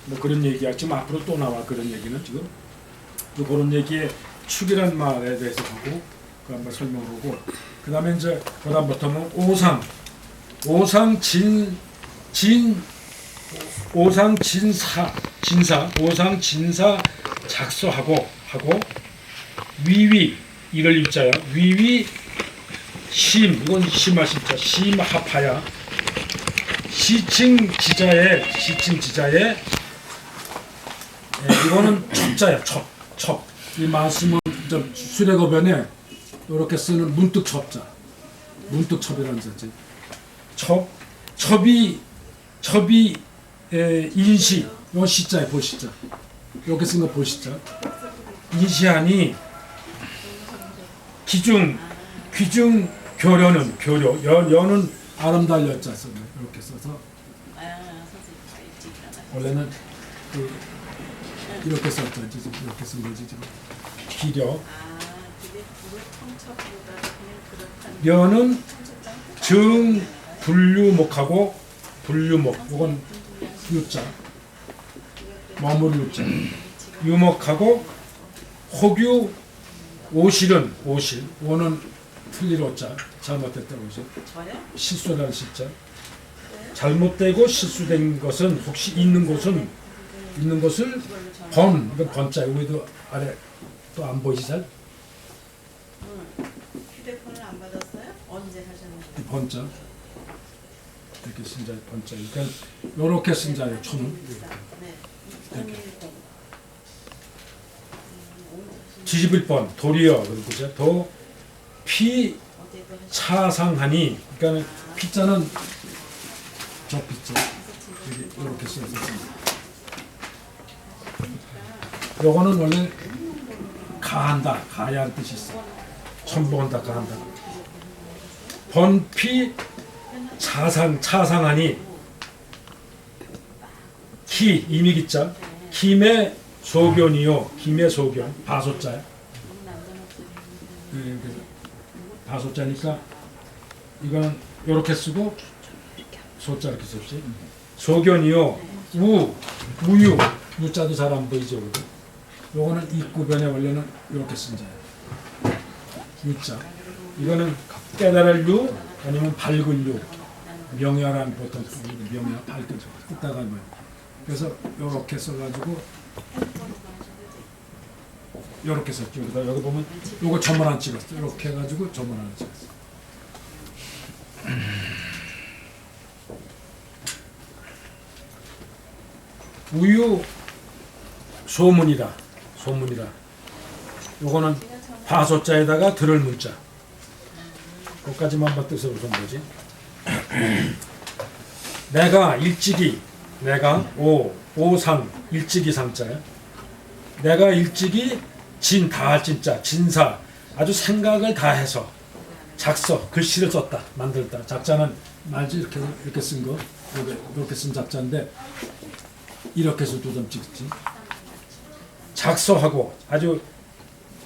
뭐 그런 얘기야. 지금 앞으로 또 나와 그런 얘기는 지금. 또 그런 얘기에 축이란 말에 대해서 보고 그 한번 설명하고 그 다음에 이제 그 다음부터는 오상 진사 작서하고 위위 이럴 입자야. 위위 심 이건 심하심자 심합하야. 시칭 지자에 이거는 첩자야. 첩. 이 말씀은 좀 수레거변에 이렇게 쓰는 문득첩자. 문득첩이라는 자지. 첩이 인시. 이건 시자야. 보시자. 이렇게 쓴 거 보시자. 인시하니 귀중 교려는 여는 아름다울 여자 써요. 이렇게 써서 원래는 이렇게 썼죠. 이렇게 쓴 거지 지금. 기려. 여는 증 분류목하고 분류목. 이건 유자. 머무르 유자. 유목하고 혹유 오실은 오실. 오는 틀릴 오자. 잘못됐다고 오실. 실수라는 실자. 잘못되고 실수된 것은 혹시 있는 것을 이건 번자. 여기도 아래 또 안 보이시 잘? 휴대폰을 안 받았어요? 언제 하셨는지? 번자. 이렇게 쓴자 번자. 그러니까 요렇게 쓴 자예요. 초는. 이렇게. 뒤집을 번 도리어 그러죠. 도피 차상하니. 그러니까 피자는 저 피자. 이렇게 써서. 요거는 원래 가한다, 가야한 뜻이 있어. 첨부한다, 가한다. 번피 차상하니 기 이미기자 김의 소견이요. 김의 소견 바소자야. 바소자니까 이거는 이렇게 쓰고 소자 이렇게 썼지. 소견이요. 우유 유자도 잘 안 보이죠. 요거는 입구변에 원래는 이렇게 쓴 자예요. 유자. 이거는 깨달을 유 아니면 밝을 유. 명야란 보통 명야 밝은 뜻다가 뭐. 그래서 요렇게 써가지고 요렇게 썼죠. 여기 보면 요거 점을 안 찍었어. 요렇게 해가지고 점을 안 찍었어. 우유 소문이라. 요거는 바소자에다가 들을 문자. 그것까지만 봐 뜻을 우선 보지. 내가 오상 일찍이 상자야. 내가 일찍이 다할 진짜 진사 아주 생각을 다해서 작서 글씨를 썼다 만들다. 작자는 말지 이렇게 쓴 거 이렇게 쓴 작자인데 이렇게 해서 두 점 찍지. 작서하고 아주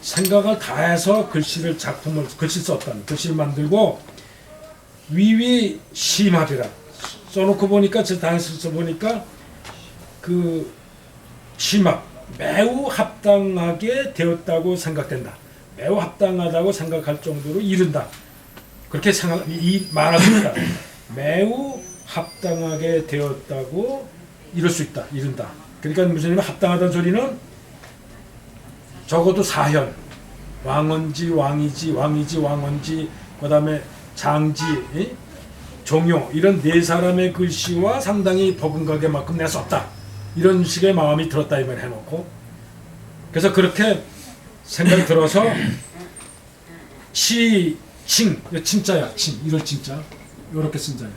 생각을 다해서 글씨 썼다는 글씨를 만들고 위위 심합이라 써놓고 보니까 저 단수 써보니까 그 심합 매우 합당하게 되었다고 생각된다. 매우 합당하다고 생각할 정도로 이른다. 그렇게 말합니다. 매우 합당하게 되었다고 이룰 수 있다. 이른다. 그러니까 무슨 합당하다는 소리는 적어도 사현, 왕언지, 왕원지, 그 다음에 장지, 종요 이런 네 사람의 글씨와 상당히 버금가게 만큼 내가 썼다. 이런 식의 마음이 들었다 이말 해놓고 그래서 그렇게 생각이 들어서 칭자야. 이럴 칭자 이렇게 쓴 자야.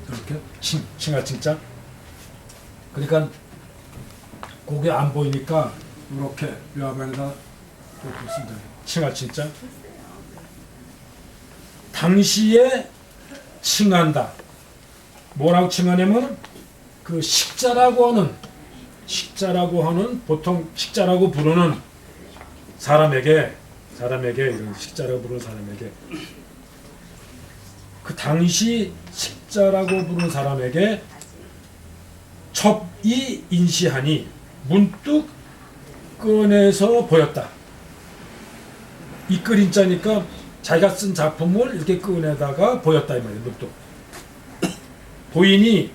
이렇게 칭할 칭자. 그러니까 그게 안 보이니까 이렇게 묘화반에다 이렇게 쓴 자야. 칭할 칭자. 당시에 칭한다. 뭐라고 칭하냐면 그 식자라고 하는 보통 식자라고 부르는 사람에게 이런 식자라고 부르는 사람에게 그 당시 식자라고 부르는 사람에게 첩이 인시하니 문득 꺼내서 보였다. 이 끓인자니까 자기가 쓴 작품을 이렇게 꺼내다가 보였다 이 말이에요. 문득 보이니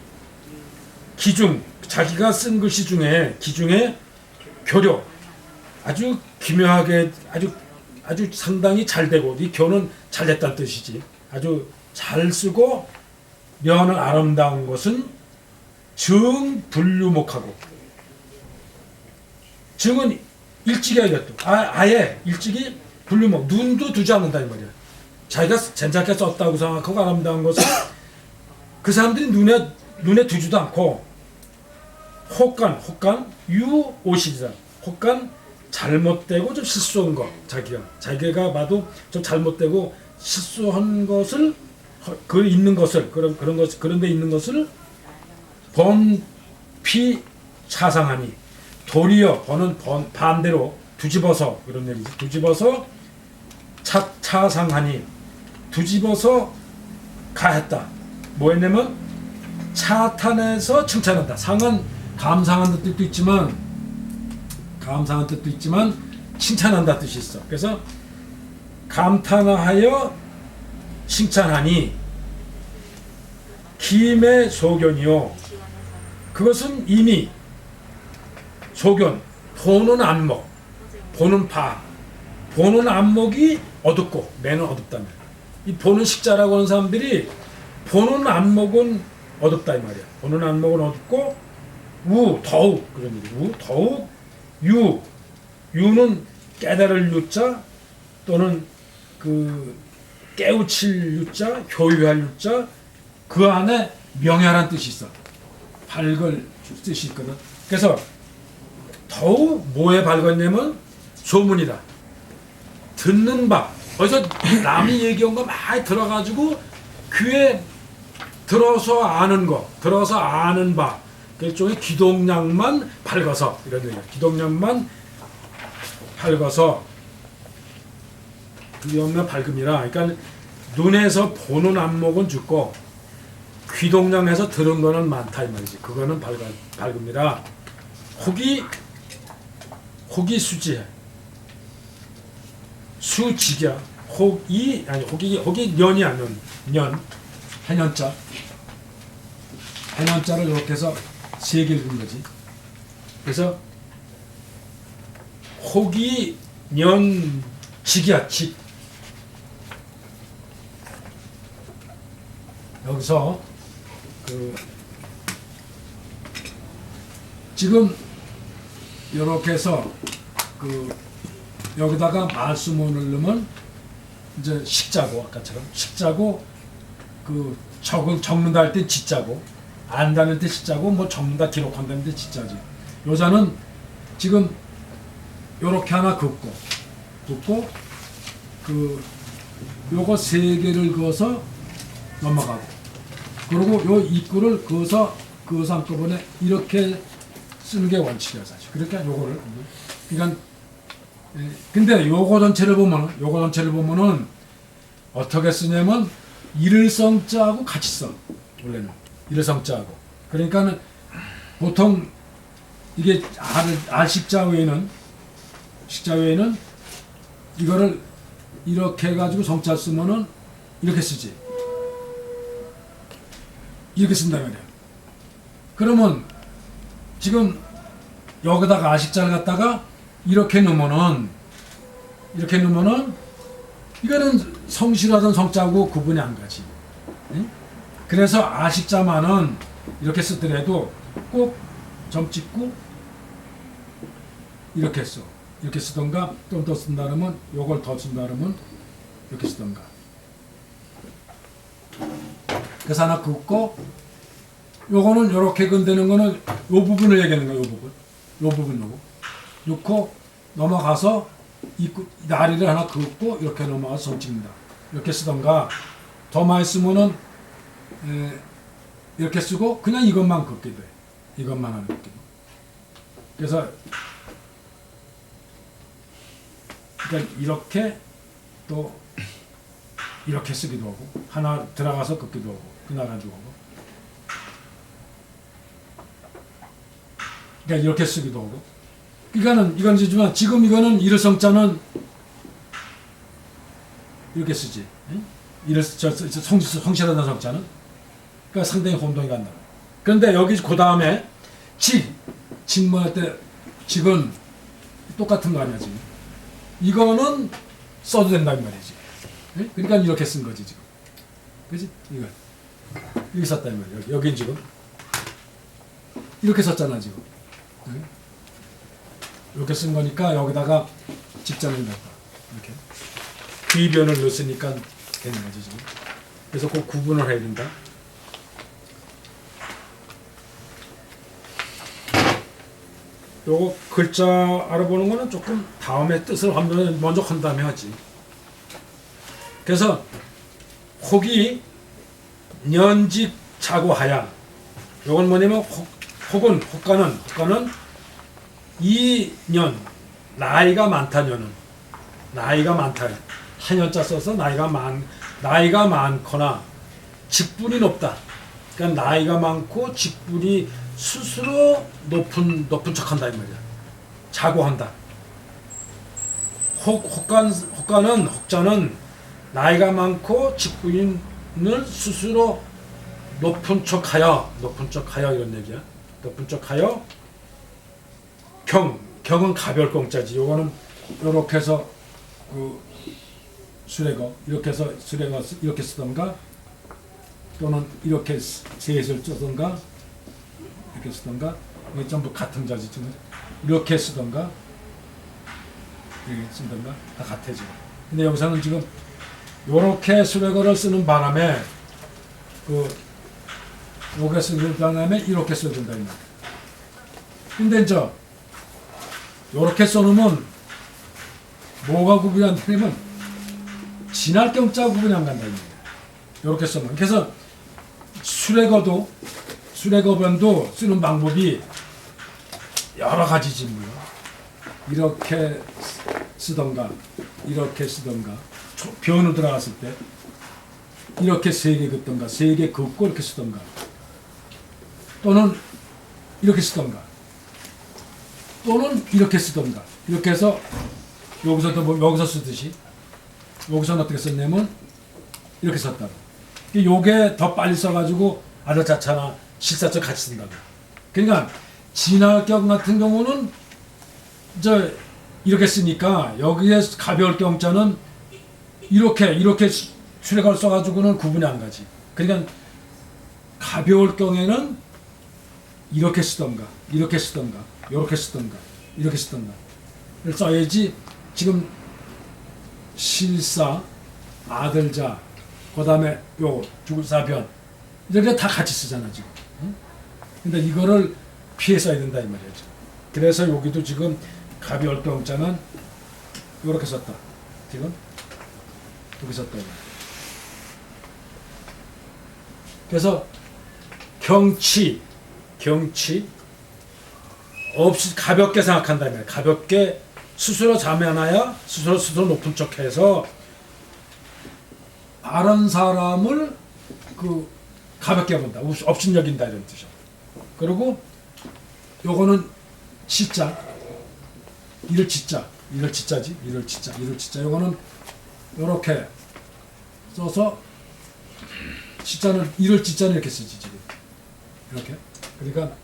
기중, 자기가 쓴 글씨 중에 기중에 교력, 아주 기묘하게 아주 상당히 잘 되고, 이 교는 잘 됐다는 뜻이지. 아주 잘 쓰고 면은 아름다운 것은 증불류목하고, 증은 일찍이 하겠다. 아예 일찍이 불류목, 눈도 두지 않는다 이 말이야. 자기가 괜찮게 썼다고 생각하고 아름다운 것은 그 사람들이 눈에 두지도 않고, 혹간 유오시리다. 혹간 잘못되고 좀 실수한 거, 자기가 봐도 좀 잘못되고 실수한 것을, 그 있는 것을, 그런데 있는 것을 번피 차상하니, 도리어 번은 반대로 뒤집어서, 그런 얘기지. 뒤집어서 차상하니, 뒤집어서 가했다. 뭐였냐면 차탄해서 칭찬한다. 상은 감상하는 뜻도 있지만 칭찬한다 뜻이 있어. 그래서 감탄하여 칭찬하니 김의 소견이요. 그것은 이미 소견, 보는 안목, 보는 안목이 어둡고 매는 어둡다면, 이 보는 식자라고 하는 사람들이 보는 안목은 어둡다 이 말이야. 보는 안목은 어둡고 더욱, 그런 얘기. 더욱 유는 깨달을 유자, 또는 그 깨우칠 유자, 효유할 유자, 그 안에 명예란 뜻이 있어. 밝을 뜻이 있거든. 그래서 더욱 뭐에 밝았냐면 소문이다. 듣는 바, 어디서 남이 얘기한 거 많이 들어가지고 귀에 들어서 아는 바, 그 일종의 기동량만 밝아서, 이런 얘기야. 기동량만 밝아서, 그게 없는 밝음이라. 그러니까 눈에서 보는 안목은 죽고 귀동량에서 들은 거는 많다 이 말이지. 그거는 밝음이라. 혹이 수지해. 수직이야. 혹이 년이 아니야. 해년자를 이렇게 해서 세 개 읽은 거지. 그래서 혹이 년직이야. 직. 여기서 지금 이렇게 해서 여기다가 말수문을 넣으면 이제 식자고, 아까처럼 식자고, 적는다 할 때 지자고, 안다는 때 시자고, 뭐 적는다 기록한다는 때 지자지. 요자는 지금 요렇게 하나 긋고 요거 세 개를 그어서 넘어가고, 그리고 요 입구를 그어서 한꺼번에 이렇게 쓰는 게 원칙이야 사실. 그러니까 요거를, 그러니까 근데 요거 전체를 보면은 어떻게 쓰냐면 일성자하고 같이 써. 원래는 일성자하고. 그러니까는 보통 이게 알식자 외에는 이거를 이렇게 해가지고 성자 쓰면은 이렇게 쓰지. 이렇게 쓴단 말이야. 그러면 지금 여기다가 아식자를 갖다가 이렇게 넣으면은 이거는 성실하던 성자하고 구분이 안 가지. 응? 그래서 아식자만은 이렇게 쓰더라도 꼭 점 찍고 이렇게 써. 이렇게 쓰던가, 좀 더 쓴다 그러면, 요걸 더 쓴다 그러면 이렇게 쓰던가. 그래서 하나 긋고, 요거는 요렇게 건드는 거는 요 부분을 얘기하는 거야. 요 부분 놓고 넘어가서 나리를 하나 긋고 이렇게 넘어가서 점 찍는다. 이렇게 쓰던가, 더 많이 쓰면은 이렇게 쓰고 그냥 이것만 긋게 돼. 이것만 하는 긋기도. 그래서 그러니까 이렇게 또 이렇게 쓰기도 하고, 하나 들어가서 긋기도 하고, 그나가지고 하고. 그러니까 이렇게 쓰기도 하고. 이건 이지만 지금 이거는 일성자는 이렇게 쓰지. 성실하다는 성자는. 그러니까 상당히 혼동이 간다. 그런데 여기 그 다음에 직무할 때 직은 똑같은 거 아니야 지금. 이거는 써도 된다는 말이지. 그러니까 이렇게 쓴 거지 지금. 그지? 이거 이렇게 썼단 말이야. 여긴 지금 이렇게 썼잖아 지금. 이렇게 쓴 거니까 여기다가 직장을 넣었다. 이렇게 귀변을 넣었으니까 되는 거지 지금. 그래서 꼭 구분을 해야 된다. 요거 글자 알아보는 거는 조금 다음에 뜻을 한번 먼저 한 다음에 하지. 그래서 혹이 년직 자고하야. 요건 뭐냐면 혹가는 이 년 나이가 많다 년은 나이가 많다 한년자 써서 나이가 많거나 직분이 높다. 그러니까 나이가 많고 직분이 스스로 높은 척한다 이 말이야. 자고한다. 혹자는 나이가 많고 직분을 스스로 높은 척하여 이런 얘기야. 높은 척하여 경은 가벼울 공자지. 요거는 요렇게 해서 그 수레거 이렇게 해서 수레거 이렇게 쓰던가 또는 이렇게 셋을 쓰던가 이렇게 쓰던가 이게 전부 같은 자지 지금 이렇게 쓰던가 이렇게 쓰던가 다 같아 지금. 근데 여기서는 지금 요렇게 수레거를 쓰는 바람에 요게 쓰는 바람에 이렇게 써야 된다 이 말이야. 근데 이제 요렇게 써놓으면 뭐가 구분이 안 되냐면 진할 경자 구분이 안 간다 이 말이야. 요렇게 써놓으면. 그래서 수레거변도 쓰는 방법이 여러 가지지 뭐요. 이렇게 쓰던가 이렇게 쓰던가 변으로 들어갔을 때 이렇게 세 개 긋던가 세 개 긋고 이렇게 쓰던가 또는 이렇게 쓰던가 또는 이렇게 쓰던가 이렇게 해서 여기서도 뭐 여기서 쓰듯이 여기서는 어떻게 썼냐면 이렇게 썼다고. 요게 더 빨리 써가지고 아르자차나 실사처 같이 쓴다고. 그러니까 진화경 같은 경우는 이렇게 쓰니까 여기에 가벼울 경자는 이렇게 수레가를 써가지고는 구분이 안 가지. 그러니까 가벼울 경에는 이렇게 쓰던가 이렇게 쓰던가 이렇게 쓰던가 이렇게 쓰던가 를 써야지. 지금 실사 아들자 그 다음에 요 주사변 이렇게 다 같이 쓰잖아 지금. 근데 이거를 피해 써야 된다 이 말이죠. 그래서 여기도 지금 가벼울 경자는 요렇게 썼다. 지금 이렇게 썼다. 그래서 경치 없이 가볍게 생각한다면 가볍게 스스로 자면하여 스스로 높은 척해서 다른 사람을 가볍게 본다. 업신여긴다 이런 뜻이야. 그리고 요거는 치자 이를 치자지. 요거는 요렇게 써서 치자는 이를 치자는 이렇게 쓰지 지금. 이렇게. 그러니까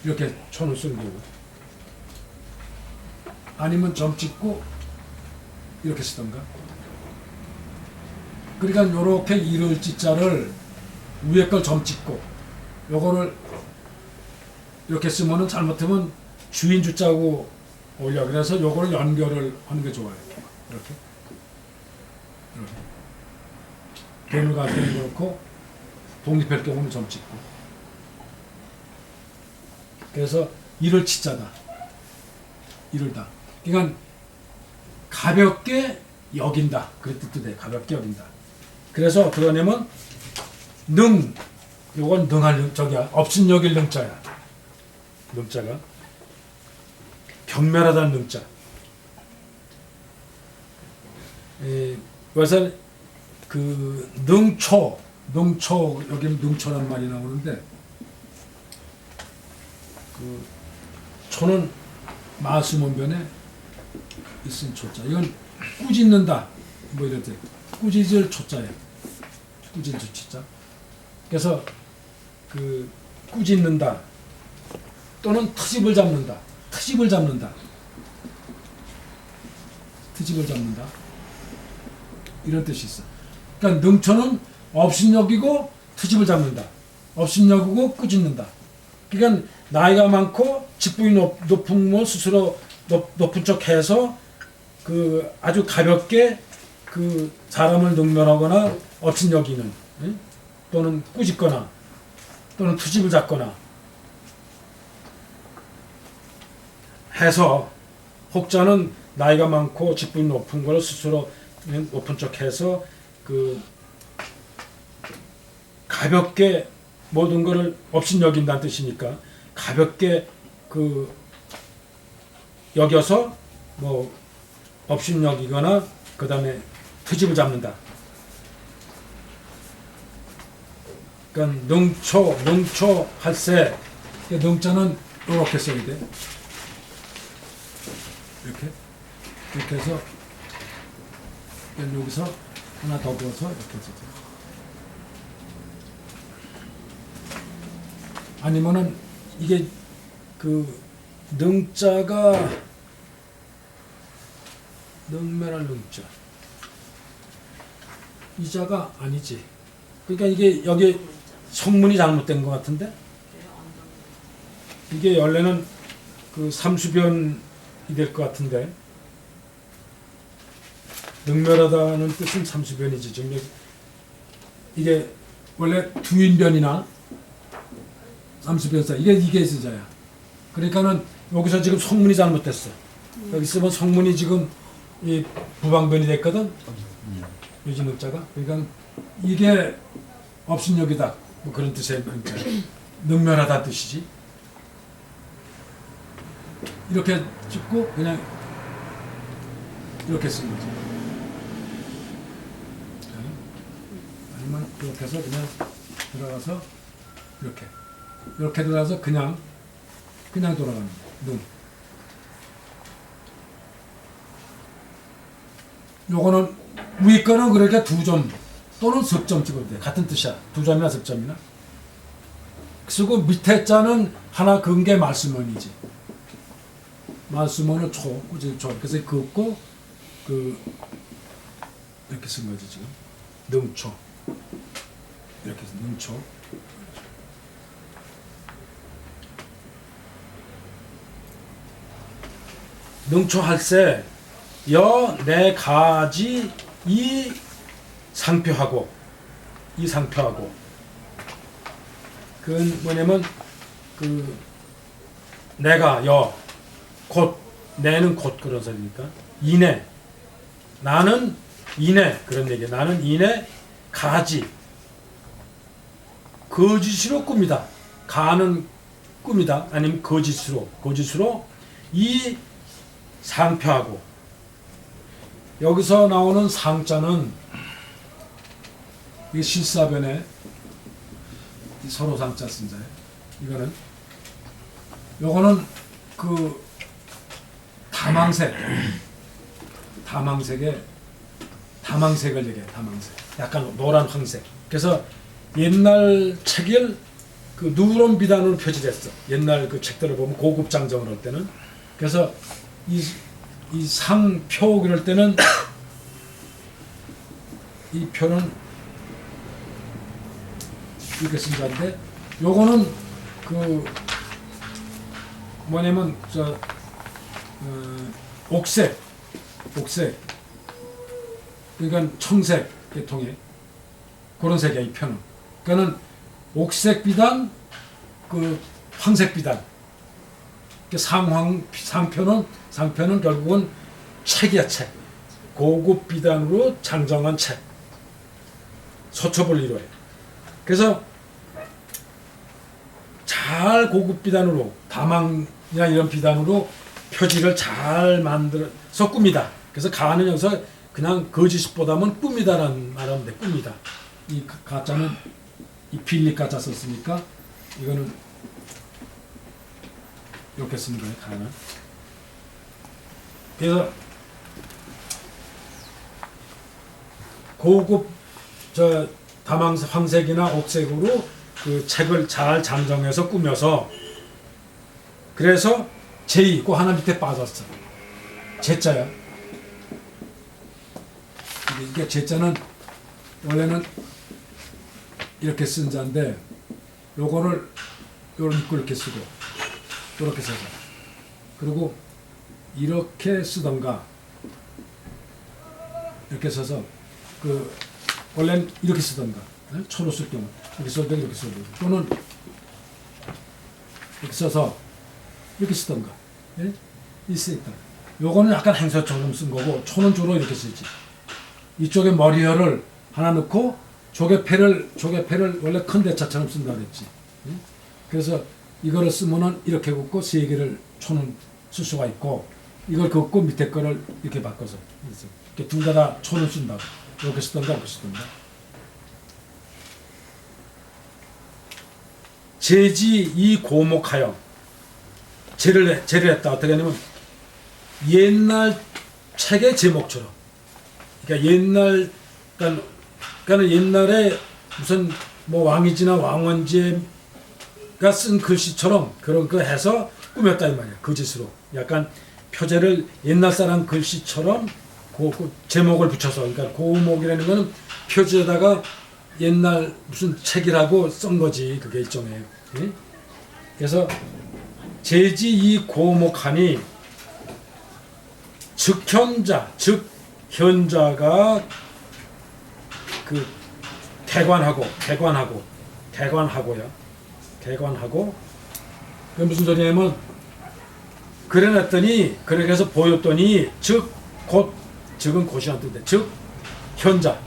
이렇게 천을 쓰는 거고. 아니면 점 찍고 이렇게 쓰던가. 그러니까 요렇게 이를 찌자를 위에 걸 점 찍고 요거를 이렇게 쓰면은 잘못하면 주인 주자고 올려. 그래서 요거를 연결을 하는 게 좋아요. 이렇게. 개물 같은 경우는 그렇고 독립할 경우는 점 찍고. 그래서 이를 치자다. 이를다. 그러니까 가볍게 여긴다. 그런 뜻도 돼. 가볍게 여긴다. 그래서 어떻게 하냐면 요건 능할 저기야. 업신여길 능자야. 능자가 경멸하다는 능자. 그래서 능초 여기는 능초란 말이 나오는데 그 초는 마수문변에 있은 초자. 이건 꾸짖는다. 뭐 이럴 때 꾸짖을 초자예요. 꾸짖을 초자. 그래서 그 꾸짖는다 또는 트집을 잡는다. 트집을 잡는다. 트집을 잡는다. 이런 뜻이 있어. 그러니까 능초는 업신여기고 트집을 잡는다. 업신여기고 꾸짖는다. 그러니까 나이가 많고 직분이 높은 걸 스스로 높은 척해서 그 아주 가볍게 그 사람을 능멸하거나 업신여기는, 응? 또는 꾸짖거나 또는 트집을 잡거나 해서, 혹자는 나이가 많고 직분이 높은 걸 스스로 높은 척해서 그 가볍게 모든 것을 업신여긴다는 뜻이니까 가볍게 그 여겨서 뭐 업신여기거나 그 다음에 트집을 잡는다. 그러니까 능초 할세. 능자는 이렇게 써야 돼. 이렇게 해서 여기서 하나 더 부어서 이렇게 해서 아니면은 이게 그 능자가 능멸할 능자 이 자가 아니지. 그러니까 이게 여기 성문이 잘못된 것 같은데 이게 원래는 그 삼수변이 될 것 같은데 능멸하다는 뜻은 삼수변이지. 지금 이게 원래 두인변이나 삼수변사 이게 스자야. 그러니까는 여기서 지금 성문이 잘못됐어. 여기 쓰면 성문이 지금 이 부방변이 됐거든. 유진능자가. 그러니까 이게 업신여기다. 뭐 그런 뜻의 능멸하다 뜻이지. 이렇게 찍고 그냥 이렇게 쓴 거지. 아니면 이렇게 해서 그냥 들어가서 이렇게 들어가서 그냥 돌아가는 거야. 눈. 요거는 위에 거는 그러니까 2점 또는 석점 찍어도 돼. 같은 뜻이야. 2점이나 석점이나. 그리고 밑에 자는 하나 그은 게 말수문이지. 말수문은 초, 초. 그래서 긋고 이렇게 쓴 거지 지금. 능초. 이렇게 해서 능초. 능초할세 여 내 가지 이 상표하고 그건 뭐냐면 그 내가 여 곧 내는 곧 그런 소리니까 이내 나는 이내 그런 얘기야. 나는 이내 가지 거짓으로 꿉니다. 가는 꿈이다. 아니면 거짓으로 이 상표하고 여기서 나오는 상자는 이게 실사변에 서로 상자 쓴 자예요. 요거는 그 다망색을 얘기해. 다망색. 약간 노란 황색. 그래서 옛날 책을 그 누런 비단으로 표지됐어. 옛날 그 책들을 보면 고급 장정을 할 때는. 그래서 이 상표 그럴 때는 이 표는 이렇게 쓴 자인데 요거는 그 뭐냐면 옥색 그러니까 청색 계통의 그런 색이야. 이 표는 그러니까는 옥색 비단 그 황색 비단 상표는 결국은 책이야. 책. 고급 비단으로 장정한 책. 서초를 이루어요. 그래서 잘 고급 비단으로 다망이나 이런 비단으로 표지를 잘 만들어서 꿉니다. 그래서 가는 여기서 그냥 거짓보다는 꿉니다라는 말하면 돼. 꿉니다. 이 가짜는 이 빌리 가짜 썼으니까 이거는 이렇게 쓰는 거예요. 가는. 그래서 고급 저 황색이나 옥색으로 그 책을 잘 잠정해서 꾸며서 그래서 제2 그 하나 밑에 빠졌어. 제자야. 이게 제자는 원래는 이렇게 쓴 자인데 요거를 이렇게 쓰고 이렇게 써서 그리고 이렇게 쓰던가 이렇게 써서 그 원래는 이렇게 쓰던가 초로 쓸 경우 이렇게 써도 이렇게 써도 또는 이렇게 써서 이렇게 쓰던가 예? 있으니까 요거는 약간 행서처럼 쓴 거고 초는 주로 이렇게 쓰지. 이쪽에 머리열을 하나 넣고 조개패를 원래 큰 대차처럼 쓴다 그랬지. 예? 그래서 이거를 쓰면은 이렇게 긋고 세 개를 초는 쓸 수가 있고 이걸 긋고 밑에 거를 이렇게 바꿔서 이렇게 둘 다 초를 쓴다고 이렇게 쓰던가 이렇게 쓰던가. 제지 이 고목하여 제를 했다. 어떻게 하냐면 옛날 책의 제목처럼. 그러니까 그러니까 옛날에 무슨 뭐 왕이지나 왕원제가 쓴 글씨처럼 그런 거 해서 꾸몄다 이 말이야. 그 짓으로. 약간 표제를 옛날 사람 글씨처럼 그 제목을 붙여서 그러니까 고목이라는 거는 표지에다가 옛날 무슨 책이라고 쓴 거지. 그게 일종의. 예? 그래서 제지 이 고목하니 현자가 그 개관하고요. 그 무슨 소리냐면 그래놨더니 그래서 보였더니 즉은 곧이란 뜻인데 즉 현자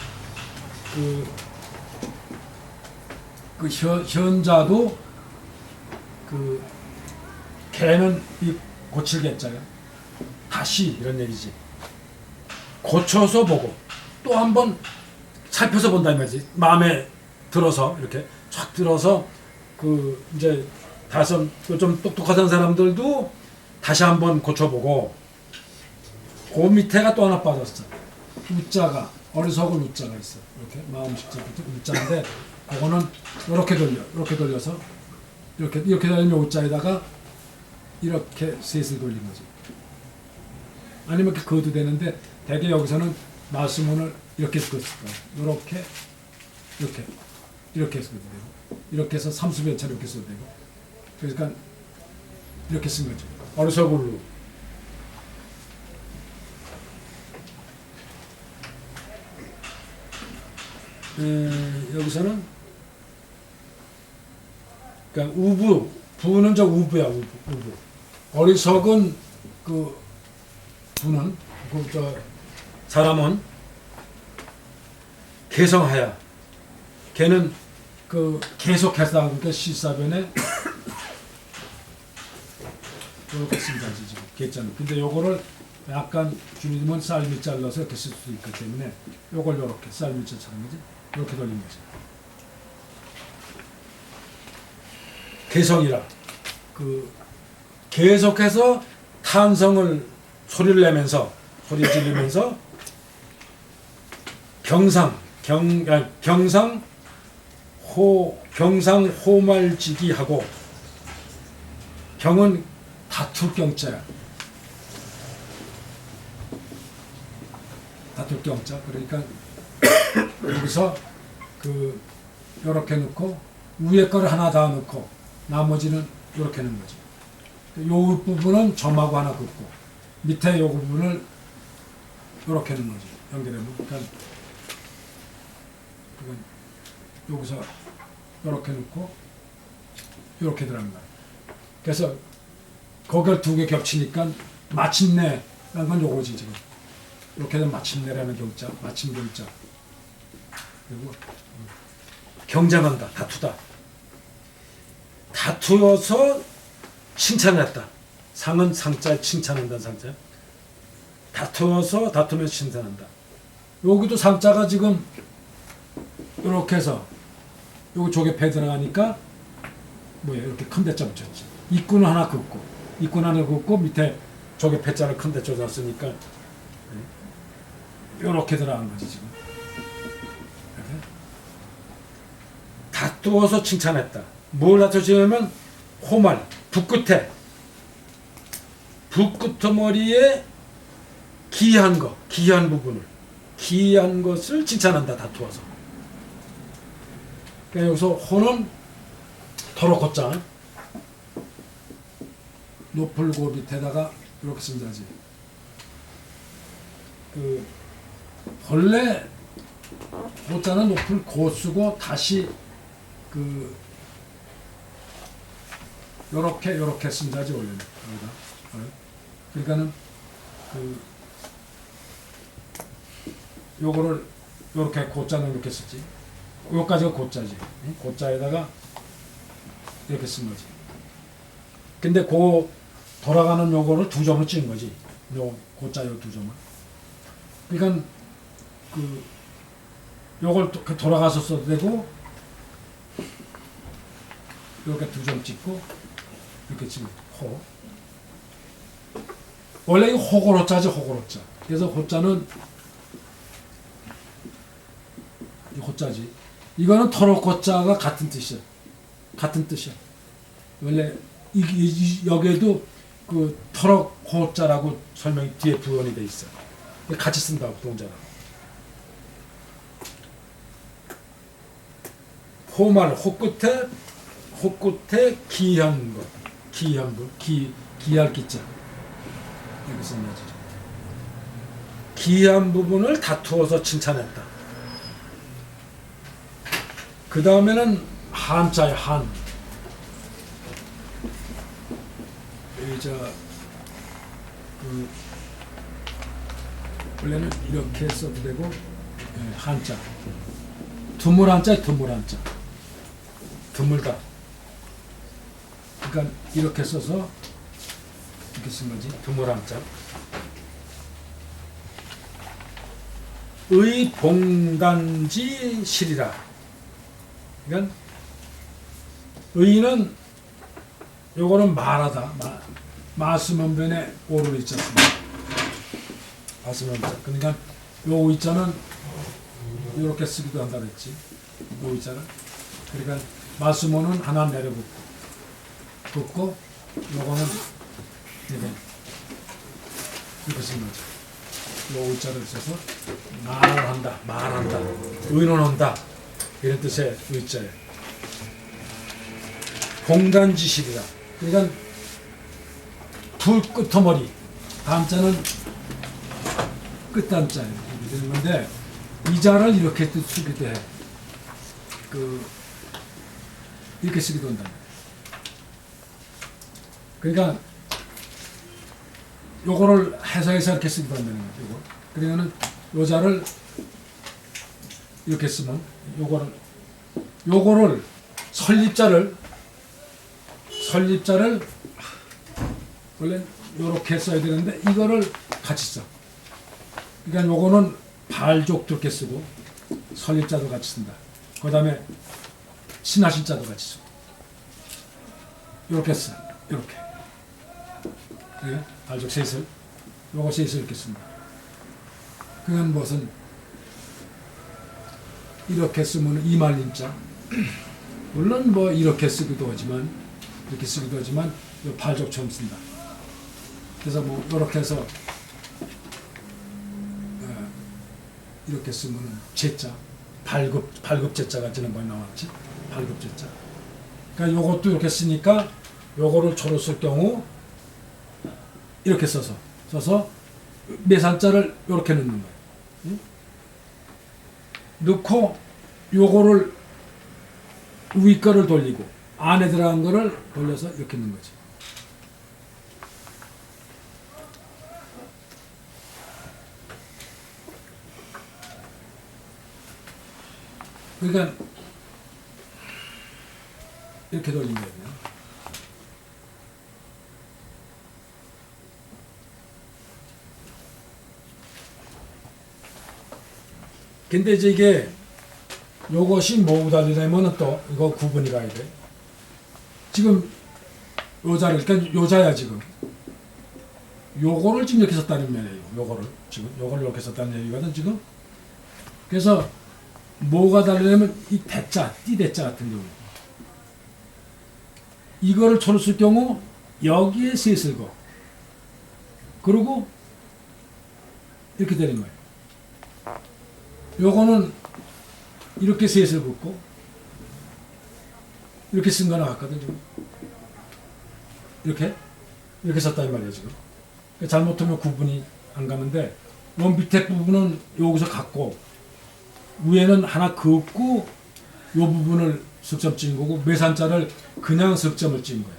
현자도 그 개는 이 고칠 개자야. 다시 이런 얘기지. 고쳐서 보고 또 한번 살펴서 본다 이 말이지. 마음에 들어서 이렇게 쫙 들어서 그 이제 좀 똑똑하던 사람들도 다시 한번 고쳐보고 그 밑에가 또 하나 빠졌어. 우자가 어리석은 우자가 있어. 이렇게 마음 십자 우자인데 그거는 이렇게 돌려서 이렇게 달리면 우자에다가 이렇게 셋을 돌린 거지. 아니면 이렇게 그어도 되는데 대개 여기서는 말씀문을 이렇게 썼을 거야. 이렇게 써도 되고 이렇게 해서 삼수변차 이렇게 써도 되고 그러니까 이렇게 쓴 거죠. 어리석을로. 여기서는 그러니까 부는 저 우부야. 우부. 어리석은 그 부는 그 사람은 개성하야. 걔는 그 계속해서 그러니까 시사변에 이렇게 쓴다지 지금 개자는. 근데 요거를 약간 줄이면 쌀밑 잘라서 이렇게 쓸 수 있기 때문에 요걸 요렇게 쌀밑자처럼 그지? 이렇게 돌린 거지. 개성이라 그 계속해서 탄성을 소리를 내면서 소리 지르면서 경상 호말지기 하고 경은 다툴 경자야. 다툴 경자. 그러니까 여기서 그 요렇게 넣고 위에 거를 하나 다 넣고 나머지는 요렇게 넣는 거지. 요 부분은 점하고 하나 긋고 밑에 요 부분을 요렇게 넣는 거지. 연결하면. 그러니까 여기서 요렇게 넣고 요렇게 들어간 거야. 그래서 거기를 두 개 겹치니까 마침내라는 건 요거지 지금. 이렇게 되면 마침내라는 경자, 마침 경자. 그리고 경쟁한다, 다투다. 다투어서 칭찬했다. 상은 상자에 칭찬한다는 상자. 다투면서 칭찬한다. 여기도 상자가 지금 이렇게 해서 여기 조개 패 들어가니까 뭐야 이렇게 큰 대자 붙였지. 입구는 하나 긋고 입구 하나 긋고 밑에 저게 배자를 큰데 쫓았으니까 이렇게 들어간 거지 지금. 다투어서 칭찬했다. 뭘 다투냐면 호말 북끝에 북끄머리에 기이한 거, 기이한 부분을 기이한 것을 칭찬한다. 다투어서. 그러니까 여기서 호는 더럽고자 높을 고 밑에다가 이렇게 쓴다지. 그 본래 고자는 높을 고 쓰고 다시 그 요렇게 쓴다지 원래는 여기다. 그러니까는 그 요거를 요렇게 고자는 이렇게 쓰지. 요까지가 고자지. 고자에다가 이렇게 쓴 거지. 근데 그 돌아가는 요거를 두 점을 찍은 거지. 요 고자 요 두 점을. 그러니까 그 요걸 돌아가서 써도 되고 이렇게 두 점 찍고 이렇게 지금 호. 원래 이거 호고로자지 호고로자. 그래서 호자는 이 호자지. 이거는 터럭고자가 같은 뜻이야. 같은 뜻이야. 원래 여기에도 그 터럭호자라고 설명이 뒤에 부연이 돼 있어. 같이 쓴다고 동자라고. 호말 호끝에 기이한 것, 기이한 것, 기이할 기자. 이렇게 쓴 거지. 기이한 부분을 다투어서 칭찬했다. 그 다음에는 한자야, 한. 원래는 이렇게 써도 되고, 한자. 드물 한자, 드물 한자. 드물다. 그러니까 이렇게 써서 이렇게 쓴 거지. 드물 한자. 의봉단지 실이라. 그러니까 의는 요거는 말하다. 마스면변에 오를 있지 않습니까? 마스면변. 그러니까 요 의자는 이렇게 쓰기도 한다 그랬지. 요 의자는. 그러니까 마스모는 하나 내려붙고 요거는 이렇게 쓴 거죠. 요 의자를 써서 말한다, 의논한다 이런 뜻의 의자예요. 봉단지실이다. 그러니까 불끄머리 단자는 끝단자예요. 이렇게 되는 건데 이 자를 이렇게 쓰기도 해. 이렇게 쓰기도 한다. 그러니까 요거를 해석해서 이렇게 쓰기도 한다는 거죠. 요거. 그러면은 요 자를 이렇게 쓰면 요거를 설립자를 원래 요렇게 써야 되는데 이거를 같이 써. 그러니까 요거는 발족도 이렇게 쓰고 설립자도 같이 쓴다. 그 다음에 신하신자도 같이 써. 요렇게 써. 요렇게. 네? 발족 셋을 요거 셋을 이렇게 씁니다. 그건 무슨 이렇게 쓰면 이말림자 물론 뭐 이렇게 쓰기도 하지만 이렇게 쓰기도 하지만 요 발족처럼 쓴다. 그래서 뭐 이렇게 해서 이렇게 쓰면 제자 발급제자가 지난번에 나왔지. 발급제자. 그러니까 요것도 이렇게 쓰니까 요거를 초로 쓸 경우 이렇게 써서 매산자를 이렇게 넣는 거예요. 응? 넣고 요거를 위 거를 돌리고 안에 들어간 거를 돌려서 이렇게 넣는 거지. 그러니까 이렇게 돌린 거예요. 근데 이제 이게 요것이 뭐고 달리려면은 또 이거 구분이 가야 돼. 지금 요자를 그러니까 요자야 지금. 요거를 지금 이렇게 썼다는 말이에요. 요거를 지금 요거를 이렇게 썼다는 얘기거든 지금. 그래서 뭐가 다르냐면 이 대자, 띠대자 같은 경우 이거를 초를 쓸 경우 여기에 셋을 거 그리고 이렇게 되는 거예요. 요거는 이렇게 셋을 긋고 이렇게 쓴 거 나왔거든 지금. 이렇게 썼단 말이에요 지금. 잘못하면 구분이 안 가는데 요 밑에 부분은 여기서 갖고 위에는 하나 긋고 요 부분을 석점 찍은 거고 매산자를 그냥 석점을 찍은 거예요.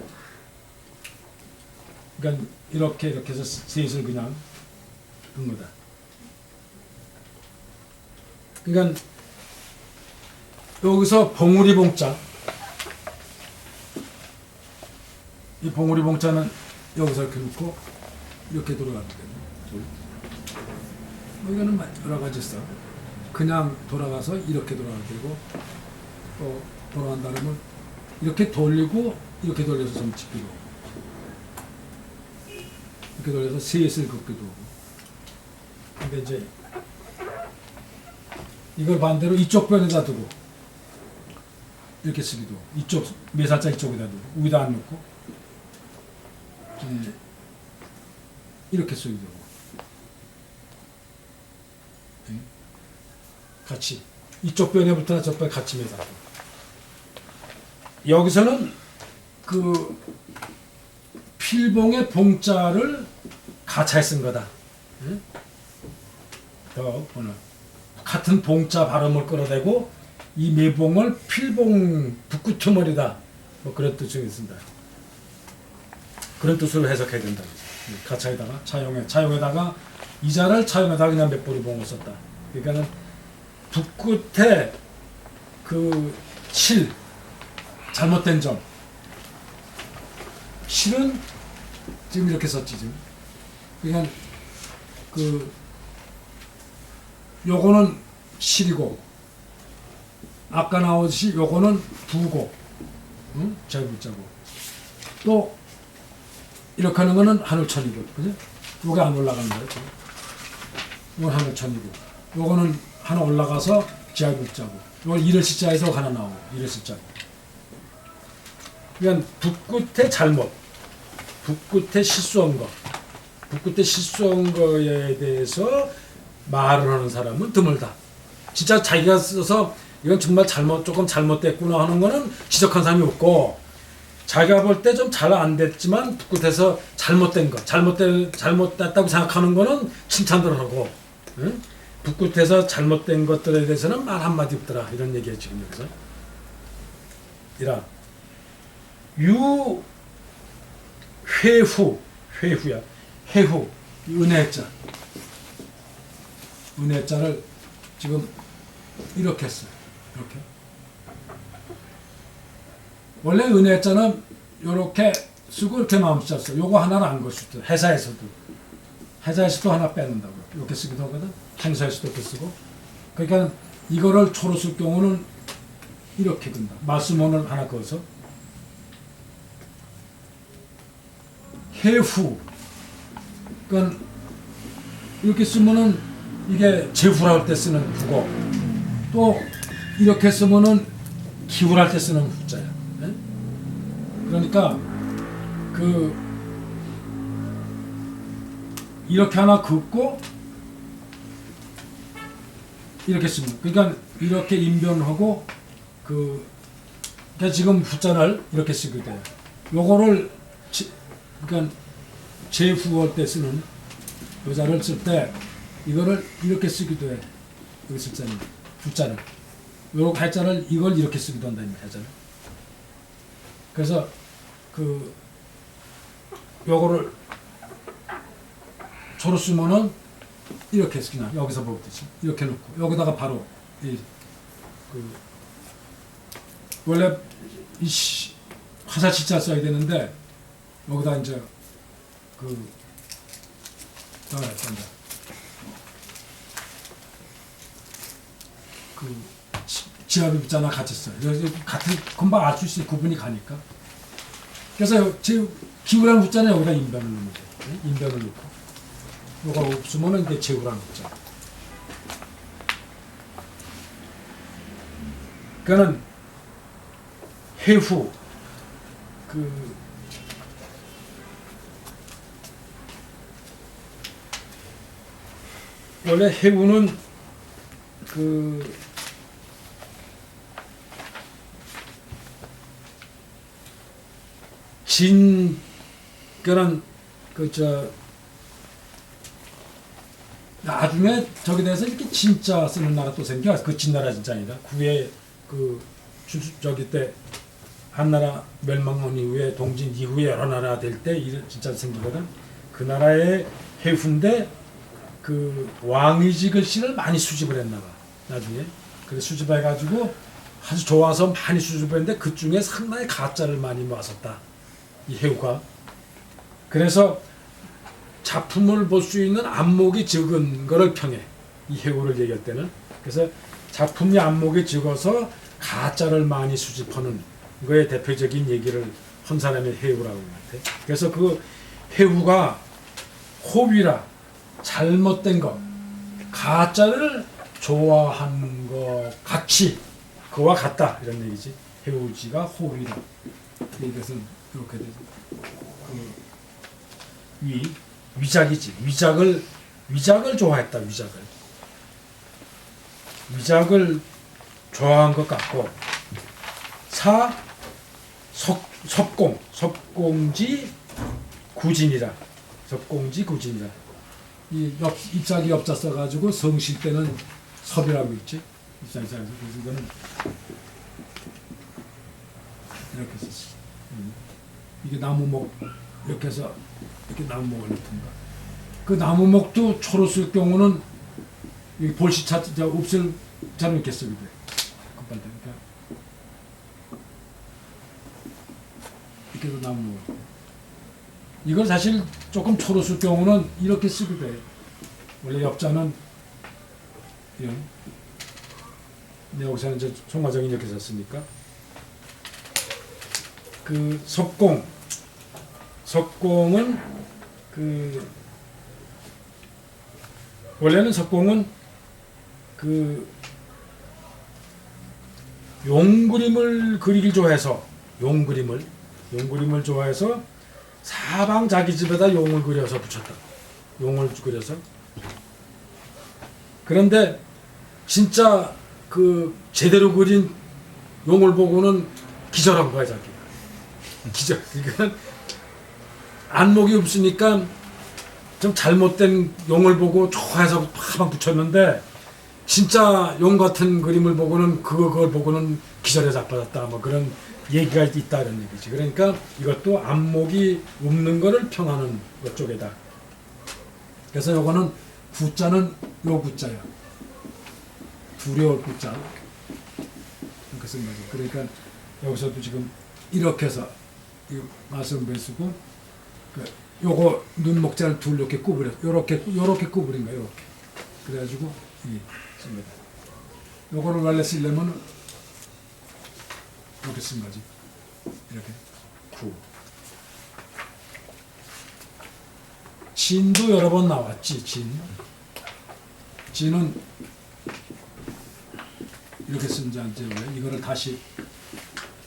그러니까 이렇게 해서 셋을 그냥 한 거다. 그러니까 여기서 봉우리 봉자 이 봉우리 봉자는 여기서 이렇게 놓고 이렇게 돌아가면 돼요. 뭐 이거는 여러 가지 있어. 그냥 돌아가서 이렇게 돌아가도 되고 또 돌아간다면 이렇게 돌리고 이렇게 돌려서 좀 찍기도 이렇게 돌려서 셋을 긋기도 하고. 근데 이제 이걸 반대로 이쪽 변에다 두고 이렇게 쓰기도 하고. 이쪽 매살자 이쪽에다 두고 위에다 안 놓고 이렇게 쓰기도 하고. 같이 이쪽 변에부터나 저쪽 변 같이 매달고. 여기서는 그 필봉의 봉자를 가차에 쓴 거다. 응? 오늘 같은 봉자 발음을 끌어대고 이 매봉을 필봉 북구투머리다. 뭐 그런 뜻을 쓴다. 그런 뜻으로 해석해야 된다. 가차에다가 차용에다가 이자를 차용에다가 그냥 몇 보리 봉을 썼다. 그러니까는 북끝에 그 실 잘못된 점 실은 지금 이렇게 썼지 지금. 그러니까 그 요거는 실이고 아까 나오듯이 요거는 부고 응? 제글자고 또 이렇게 하는 거는 하늘천이고 그죠? 요게 안 올라가는 거예요. 이건 하늘천이고 요거는 하나 올라가서 지하글자고 이걸 이를 시자에서 하나 나오고 이를 시자고. 그러니까 북끝에 잘못 북끝에 실수한 거 북끝에 실수한 거에 대해서 말을 하는 사람은 드물다. 진짜 자기가 써서 이건 정말 조금 잘못됐구나 하는 거는 지적한 사람이 없고 자기가 볼 때 좀 잘 안 됐지만 북끝에서 잘못된 거 잘못됐다고 생각하는 거는 칭찬들을 하고 응? 북끝에서 잘못된 것들에 대해서는 말 한마디 없더라 이런 얘기예요 지금 여기서. 이라 회후야 해후 은혜자를 지금 이렇게 했어요. 이렇게 원래 은혜자는 이렇게 쓰고 이렇게 마음자 써. 요거 하나를 안 걸 수도 회사에서도 하나 빼는다고 이렇게 쓰기도 하거든. 행사에서도 이렇게 쓰고. 그러니까 이거를 초로 쓸 경우는 이렇게 된다. 말씀원을 하나 그어서 해후. 그러니까 이렇게 쓰면은 이게 제후할 때 쓰는 후고 또 이렇게 쓰면은 기울할 때 쓰는 후자야. 네? 그러니까 그 이렇게 하나 긋고 이렇게 쓰면 그러니까 이렇게 인변하고 그러니까 지금 후자를 이렇게 쓰게 돼요. 요거를 그러니까 제후할 때 쓰는 여자를 쓸 때 이거를 이렇게 쓰기도 해. 여기 쓸 때는 후자를 요렇게 해자를 이걸 이렇게 쓰기도 한다 이 해자를. 그래서 그 요거를 초로 쓰면은 이렇게 해서 그냥 여기서 보듯이 이렇게 놓고 여기다가 바로 원래 화살 시자 써야 되는데 여기다 이제 지압이 붙잖아 같이 써요. 같은 금방 알 수 있어요. 구분이 가니까. 그래서 제 기우라는 붙잖아요. 여기다 인변을 넣으면 돼. 인변을 넣고. 뭐가 없으면은 이제 제우라는 붙자. 그러니까는 해후 원래 해후는 그런 나중에 저기 대해서 이렇게 진짜 쓰는 나라 또 생겨. 그 진나라 진짜 아니라 구에 저기 때 한나라 멸망한 이후에 동진 이후에 여러 나라 될 때 진짜 생기거든. 그 나라의 해후인데 왕의지 글씨를 많이 수집을 했나 봐. 나중에 그래 수집해 가지고 아주 좋아서 많이 수집했는데 그 중에 상당히 가짜를 많이 모았었다. 이 해후가. 그래서 작품을 볼 수 있는 안목이 적은 거를 평해. 이 해후를 얘기할 때는. 그래서 작품이 안목이 적어서 가짜를 많이 수집하는 거의 대표적인 얘기를 한 사람이 해후라고 같아. 그래서 그 해후가 호위라 잘못된 것, 가짜를 좋아하는 것 같이 그와 같다 이런 얘기지. 해후지가 호위라. 이것은 이렇게 되죠. 위작이지. 위작을 좋아했다. 위작을 좋아한 것 같고. 석공지 구진이라. 이 입자기 엽자 써가지고 성실 때는 섭이라고 있지. 입자에서 그래서 이거는 이렇게 썼어. 이게 나무목 이렇게 해서 이렇게 나무목을 넣던가. 그 나무목도 초로 쓸 경우는 이 볼시차 없을 자는 이렇게 쓰게 돼. 급발되니까 이렇게 해서 나무목. 이걸 사실 조금 초로 쓸 경우는 이렇게 쓰게 돼. 원래 엽자는 이런. 근데 여기서는 이제 송화정이 이렇게 썼으니까. 석공은 원래는 석공은 용그림을 그리길 좋아해서 용그림을 좋아해서 사방 자기 집에다 용을 그려서 붙였다. 용을 그려서. 그런데 진짜 제대로 그린 용을 보고는 기절한 거야 자기가. 기절. 그러니까 안목이 없으니까 좀 잘못된 용을 보고 좋아해서 파방 붙였는데 진짜 용 같은 그림을 보고는 그걸 보고는 기절에 자빠졌다. 뭐 그런 얘기가 있다는 얘기지. 그러니까 이것도 안목이 없는 거를 평하는 것 쪽에다. 그래서 요거는 구자는 요 구자야. 두려울 구자. 이렇게 쓴 거죠. 그러니까 여기서도 지금 이렇게 해서 이 말씀을 쓰고 요거 눈목자를 둘 이렇게 구부려. 요렇게 구부린 거야. 요렇게. 그래가지고 씁니다. 요거를 원래 쓰려면 이렇게 쓴 거지. 이렇게 구. 진도 여러 번 나왔지. 진은 이렇게 쓴지 않지. 원래 이거를 다시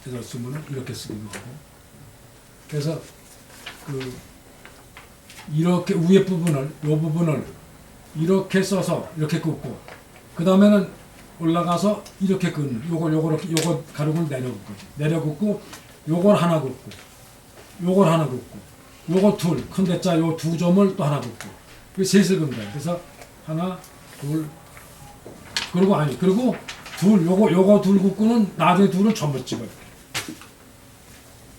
해서 쓰면 이렇게 쓰기도 하고. 그래서 이렇게 위에 부분을 요 부분을 이렇게 써서 이렇게 긋고 그 다음에는 올라가서 이렇게 긋는 요거 가루를 내려 긋고 요걸 하나 긋고 요걸 하나 긋고 요거 둘 큰 대자 요 두 점을 또 하나 긋고 그 셋을 긋는 거야. 그래서 하나 둘 그리고 둘 요거 둘 긋고는 나중에 둘을 전부 찍어요.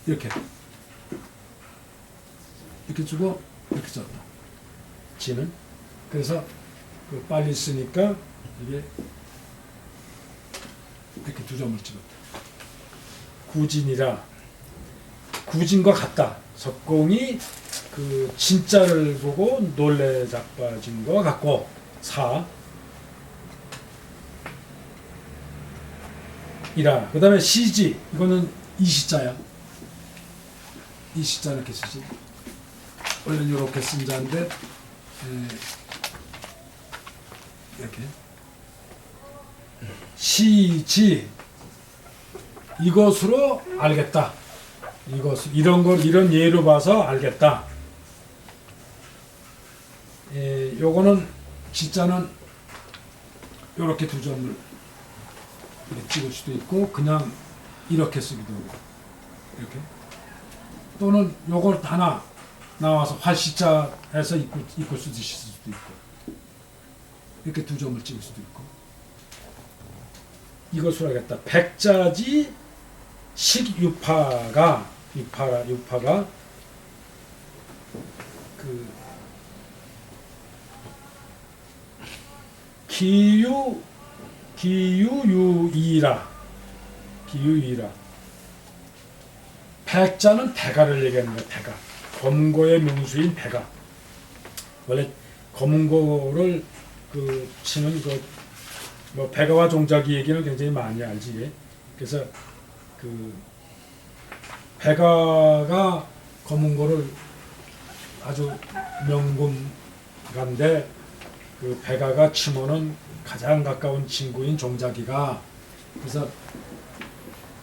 이렇게 주고 이렇게 썼다. 지는 그래서 빨리 쓰니까 이게 이렇게 두 점을 찍었다. 구진이라 구진과 같다. 석공이 진짜를 보고 놀래 자빠진 것 같고 이라 그 다음에 시지 이거는 이시자야. 이 시자 이렇게 쓰지. 원래 이렇게 쓴 자인데 이렇게 시지 이것으로 알겠다. 이런 걸 이런 예로 봐서 알겠다. 요거는 진짜는 이렇게 두 점을 이렇게 찍을 수도 있고 그냥 이렇게 쓰기도 하고 이렇게 또는 요걸 하나 나와서 활시자해서 입고 쓰실 수도 있고 이렇게 두 점을 찍을 수도 있고 이것으로 하겠다. 백자지 식유파가 그 기유유이라 백자는 배가를 얘기하는 거야. 배가 검고의 명수인 배가 원래 검고를 그 치는 뭐 배가와 종자기 얘기는 굉장히 많이 알지. 그래서 그 배가가 검은고를 아주 명군가인데 그 배가가 치모는 가장 가까운 친구인 종자기가 그래서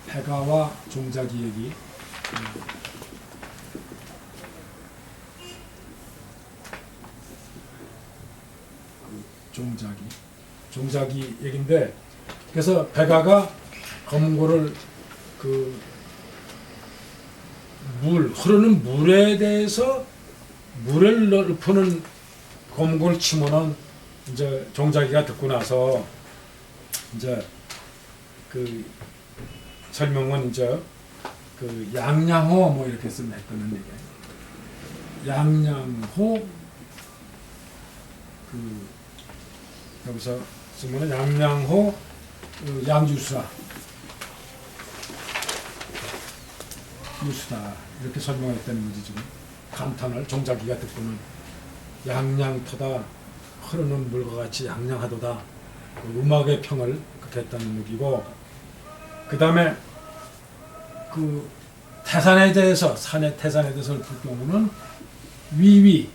배가와 종자기 얘기 종자기 얘기인데 그래서 배가가 검은고를 그 흐르는 물에 대해서 물을 푸는 검은고를 치면은 이제 종자기가 듣고 나서 이제 그 설명은 이제 그 양양호 뭐 이렇게 쓰면 했거든 이게 양양호 그 여기서 쓰면은 양양호 양주수다 이렇게 설명했다는 거지 지금 감탄을 종자기가 듣고는 양양토다 흐르는 물과 같이 양양하도다 그 음악의 평을 그렇게 했다는 얘기고 그 다음에 그 태산에 대해서 태산에 대해서 볼 경우는 위위호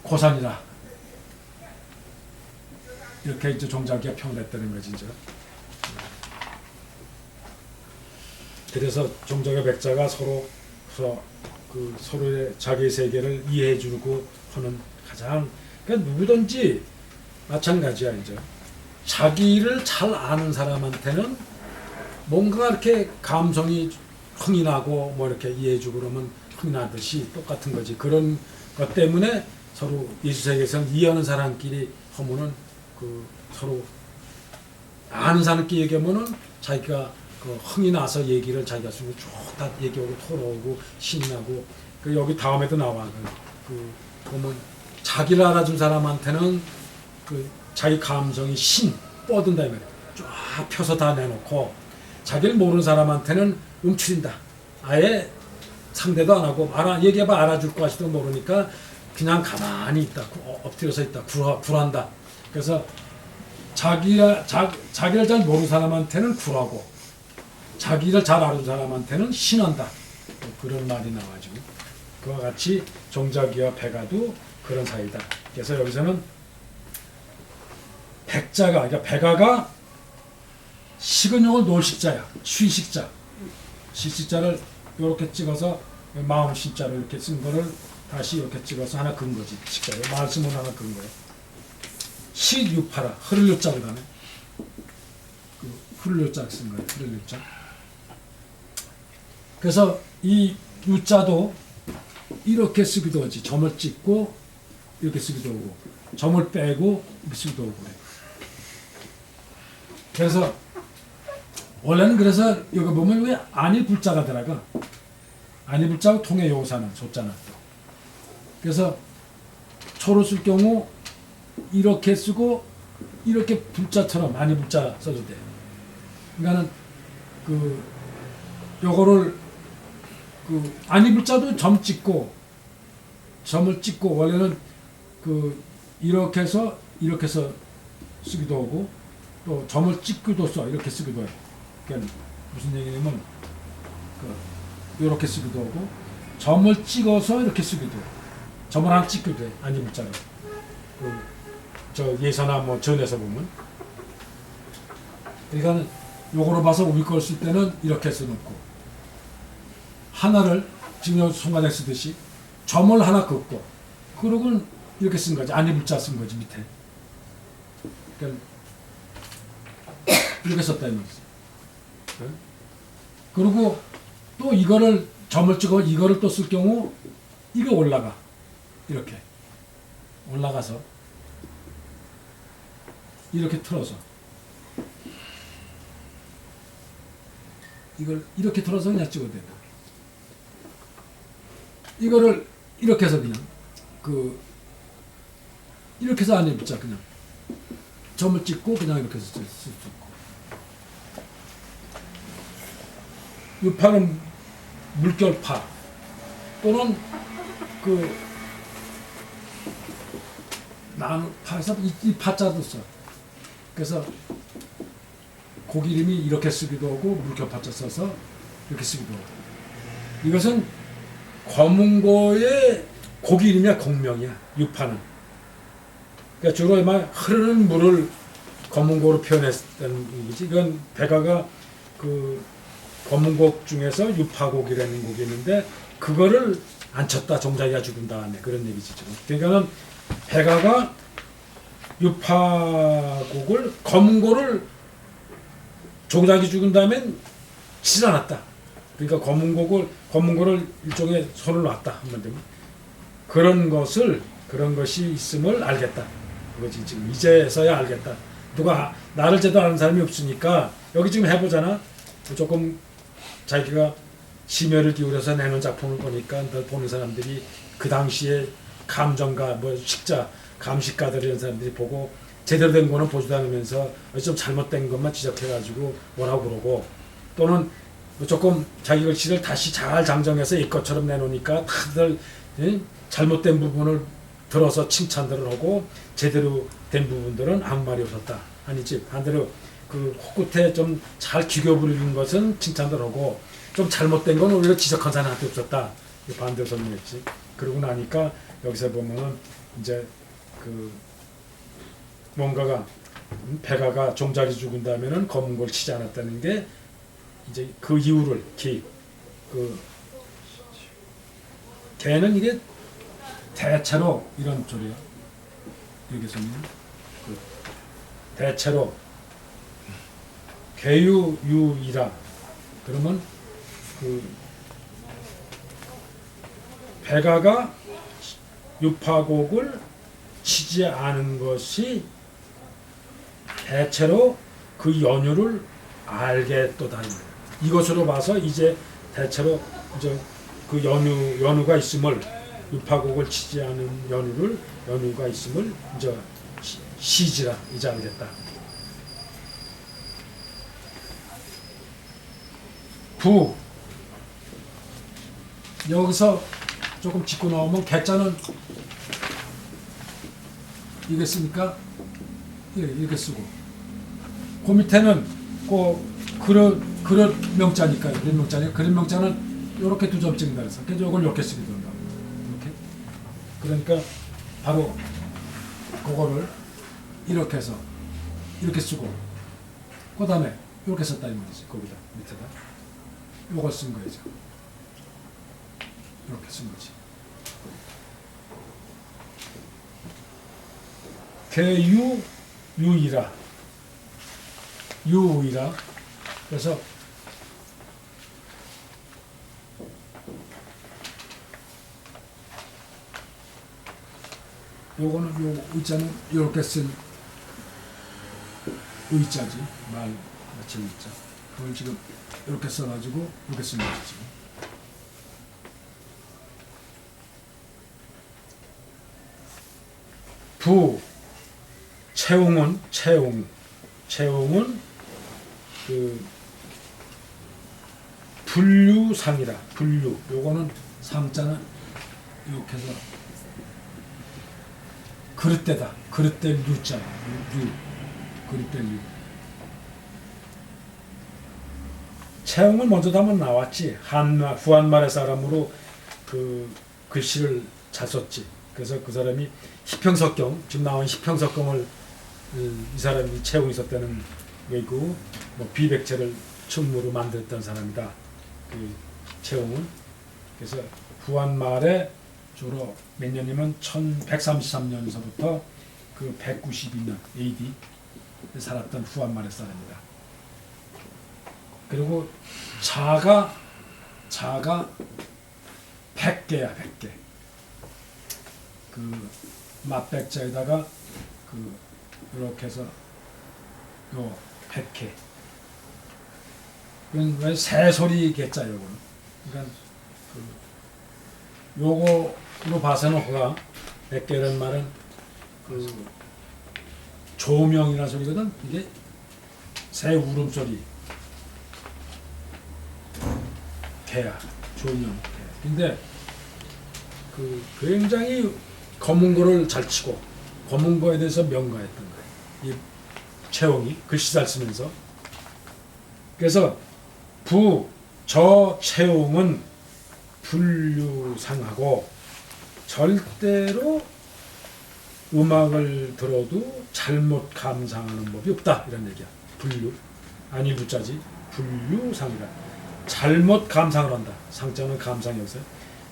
고산이라 이렇게 이제 종자기가 평을 했다는 거지 이제. 그래서 종자가 백자가 서로의 자기 세계를 이해해주고 하는 가장 그러니까 누구든지 마찬가지야 이제 자기를 잘 아는 사람한테는 뭔가 이렇게 감성이 흥이 나고 뭐 이렇게 이해해주고 그러면 흥이 나듯이 똑같은 거지 그런 것 때문에 서로 예수 세계에서는 이해하는 사람끼리 하면은 그 서로 아는 사람끼리 얘기하면은 자기가 그 흥이 나서 얘기를 자기가 쓰고 쭉 다 얘기하고 토로하고 신이 나고 그 여기 다음에도 나와 보면 자기를 알아준 사람한테는 그 자기 감성이 신 뻗은다 이 말이야 쫙 펴서 다 내놓고 자기를 모르는 사람한테는 움츠린다 아예 상대도 안 하고 얘기해봐 알아줄 거 같지도 모르니까 그냥 가만히 있다 엎드려서 있다 굴한다 그래서 자기를 잘 모르는 사람한테는 굴하고 자기를 잘 아는 사람한테는 신한다. 그런 말이 나와가지고 그와 같이 종자기와 배가도 그런 사이다. 그래서 여기서는 그러니까 배가가 식은용을 놀식자야. 쉬식자. 시식자를 이렇게 찍어서 마음 신자로 이렇게 쓴 거를 다시 이렇게 찍어서 하나 긋은 거지. 식자로 말씀을 하나 긋은 거예요. 시유파라 흐를 요자 그다음에 흐를 요자 쓴 거예요. 흐를 요자. 그래서 이 유자도 이렇게 쓰기도 하지. 점을 찍고 이렇게 쓰기도 하고 점을 빼고 이렇게 쓰기도 하고 그래. 그래서 원래는 그래서 여기 보면 왜 아니 불자가 들어가? 아니 불자고 통의 요사는 줬잖아. 그래서 초로 쓸 경우 이렇게 쓰고 이렇게 불자처럼 아니 불자 써도 돼. 그러니까는 요거를 아니 불자도 점을 찍고 원래는 이렇게 해서 쓰기도 하고 또 점을 찍기도 써. 이렇게 쓰기도 해요. 그러니까 무슨 얘기냐면 이렇게 쓰기도 하고 점을 찍어서 이렇게 쓰기도 해요. 점을 하나 찍기도 해. 아니 문자로. 저 예서나 뭐 전에서 보면. 그러니까 요거로 봐서 우리 걸 쓸 때는 이렇게 써놓고 하나를 지금 송가장 쓰듯이 점을 하나 긋고 그러고 이렇게 쓴 거지. 아니 문자 쓴 거지 밑에. 그러니까 이렇게 썼다 이 말이지. 그리고 또 이거를 점을 찍어 이거를 또 쓸 경우 이거 올라가. 이렇게 올라가서 이렇게 틀어서 이걸 이렇게 틀어서 그냥 찍어도 된다. 이거를 이렇게 해서 그냥 이렇게 해서 안에 붙자. 그냥 점을 찍고 그냥 이렇게 해서 쓸 수 있고. 이 파는 물결파 또는 나무파에서 이 파자도 써. 그래서 고기 이름이 이렇게 쓰기도 하고 물결파자 써서 이렇게 쓰기도 하고. 이것은 검은고의 고기 이름이야. 공명이야. 유파는. 그러니까 주로 막 흐르는 물을 검은고로 표현했다는 얘기지. 이건 백아가 검은곡 중에서 유파곡이라는 곡이 있는데 그거를 안 쳤다. 종자기가 죽은 다음에 그런 얘기지 지금. 그러니까는 백아가 유파곡을 검은고를 종자기 죽은 다음엔 치지 않았다. 그러니까 검은고를 일종의 손을 놨다 하면 되면 그런 것이 있음을 알겠다. 그거지 지금 이제서야 알겠다. 누가 나를 제대로 아는 사람이 없으니까 여기 지금 해보잖아. 조금 자기가 심혈을 기울여서 내놓은 작품을 보니까 늘 보는 사람들이 그 당시에 감정가 뭐 식자 감식가들 이런 사람들이 보고 제대로 된 거는 보지도 않으면서 좀 잘못된 것만 지적해가지고 뭐라고 그러고 또는 조금 자기 글씨를 다시 잘 장정해서 이 것처럼 내놓으니까 다들 잘못된 부분을 들어서 칭찬들을 하고 제대로 된 부분들은 아무 말이 없었다. 아니지 반대로 코끝에 좀 잘 기교 부리는 것은 칭찬들 하고 좀 잘못된 건 오히려 지적한 사람한테 없었다. 반대로 설명했지. 그러고 나니까 여기서 보면은 이제 뭔가가 백아가 종자리 죽은 다음에는 검은 걸 치지 않았다는 게 이제 그 이유를 개는 이게 대체로 이런 소리야. 여기서는 대체로 개유유이라 그러면 백아가 유파곡을 치지 않은 것이 대체로 그 연유를 알겠도다. 이것으로 봐서 이제 대체로 이제 그 연유가 있음을 유파곡을 치지 않은 연유가 있음을 이제 시지라 이제 알겠다. 부 여기서 조금 짚고 나오면 개자는 이게 쓰니까 이렇게 쓰고 그 밑에는 그릇 명자니까요. 그릇 명자는 이렇게 두 점 찍는다 해서 그래서 이걸 이렇게 쓰기도 한다. 이렇게 그러니까 바로 그거를 이렇게 해서 이렇게 쓰고 그 다음에 이렇게 썼다 이 말이지. 거기다 밑에다 요걸 쓴 거죠. 이렇게 쓴 거지. 개유유이라 유이라 그래서 요거는 요 의자는 이렇게 쓴 의자지. 말 맞춘 의자. 그걸 지금 이렇게 써가지고 이렇게 쓴 거지 지금. 부 채웅은 분류상이라. 분류 요거는 상자는 이렇게 해서 그릇대다. 그릇대 루자 루 그립될 이유. 채용은 먼저도 한번 나왔지. 후한말의 사람으로 그 글씨를 잘 썼지. 그래서 그 사람이 희평석경, 지금 나온 희평석경을 이 사람이 채용이 있었다는 거고, 뭐 비백체를 처음으로 만들었던 사람이다. 그 채용은. 그래서 후한말에 주로 몇 년이면 1133년서부터 그 192년 AD 에 살았던 후한말의 사람이다. 그리고 자가 100개야, 100개. 그 맛백자에다가 그 이렇게 해서 요 100개. 그건 왜 새소리 개자 요거는. 그러니까 그 요거로 봐서는 허가 100개라는 말은 그 조명이라는 소리거든. 이게 새 울음소리. 개야, 조명. 개. 근데 그 굉장히 검은 거를 잘 치고 검은 거에 대해서 명가했던 거예요. 이 채용이 글씨 잘 쓰면서. 그래서 저 채용은 불류상하고 절대로 음악을 들어도 잘못 감상하는 법이 없다 이런 얘기야. 불류 아니 부자지 불류상이다. 잘못 감상을 한다. 상자는 감상이었어요.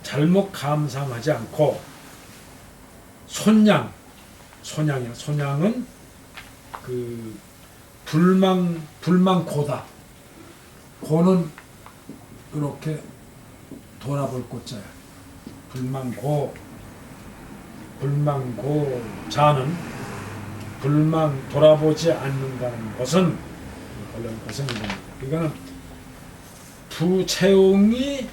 잘못 감상하지 않고 손양이야. 손양은 그 불망고다. 고는 이렇게 돌아볼 꽃자야. 불망고자는 돌아보지 않는다는 것은 이겁니다. 이거는 채용이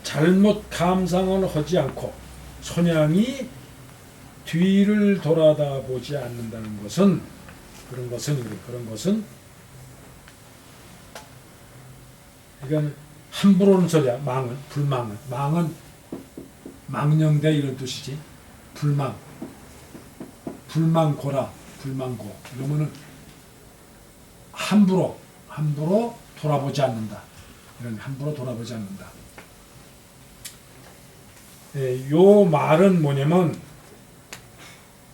잘못 감상을 하지 않고 손양이 뒤를 돌아다보지 않는다는 것은 그런 것은 이건 함부로 하는 소리야. 망은 망령대 이런 뜻이지. 불망고 이러면은 함부로 돌아보지 않는다. 이런 함부로 돌아보지 않는다. 요 말은 뭐냐면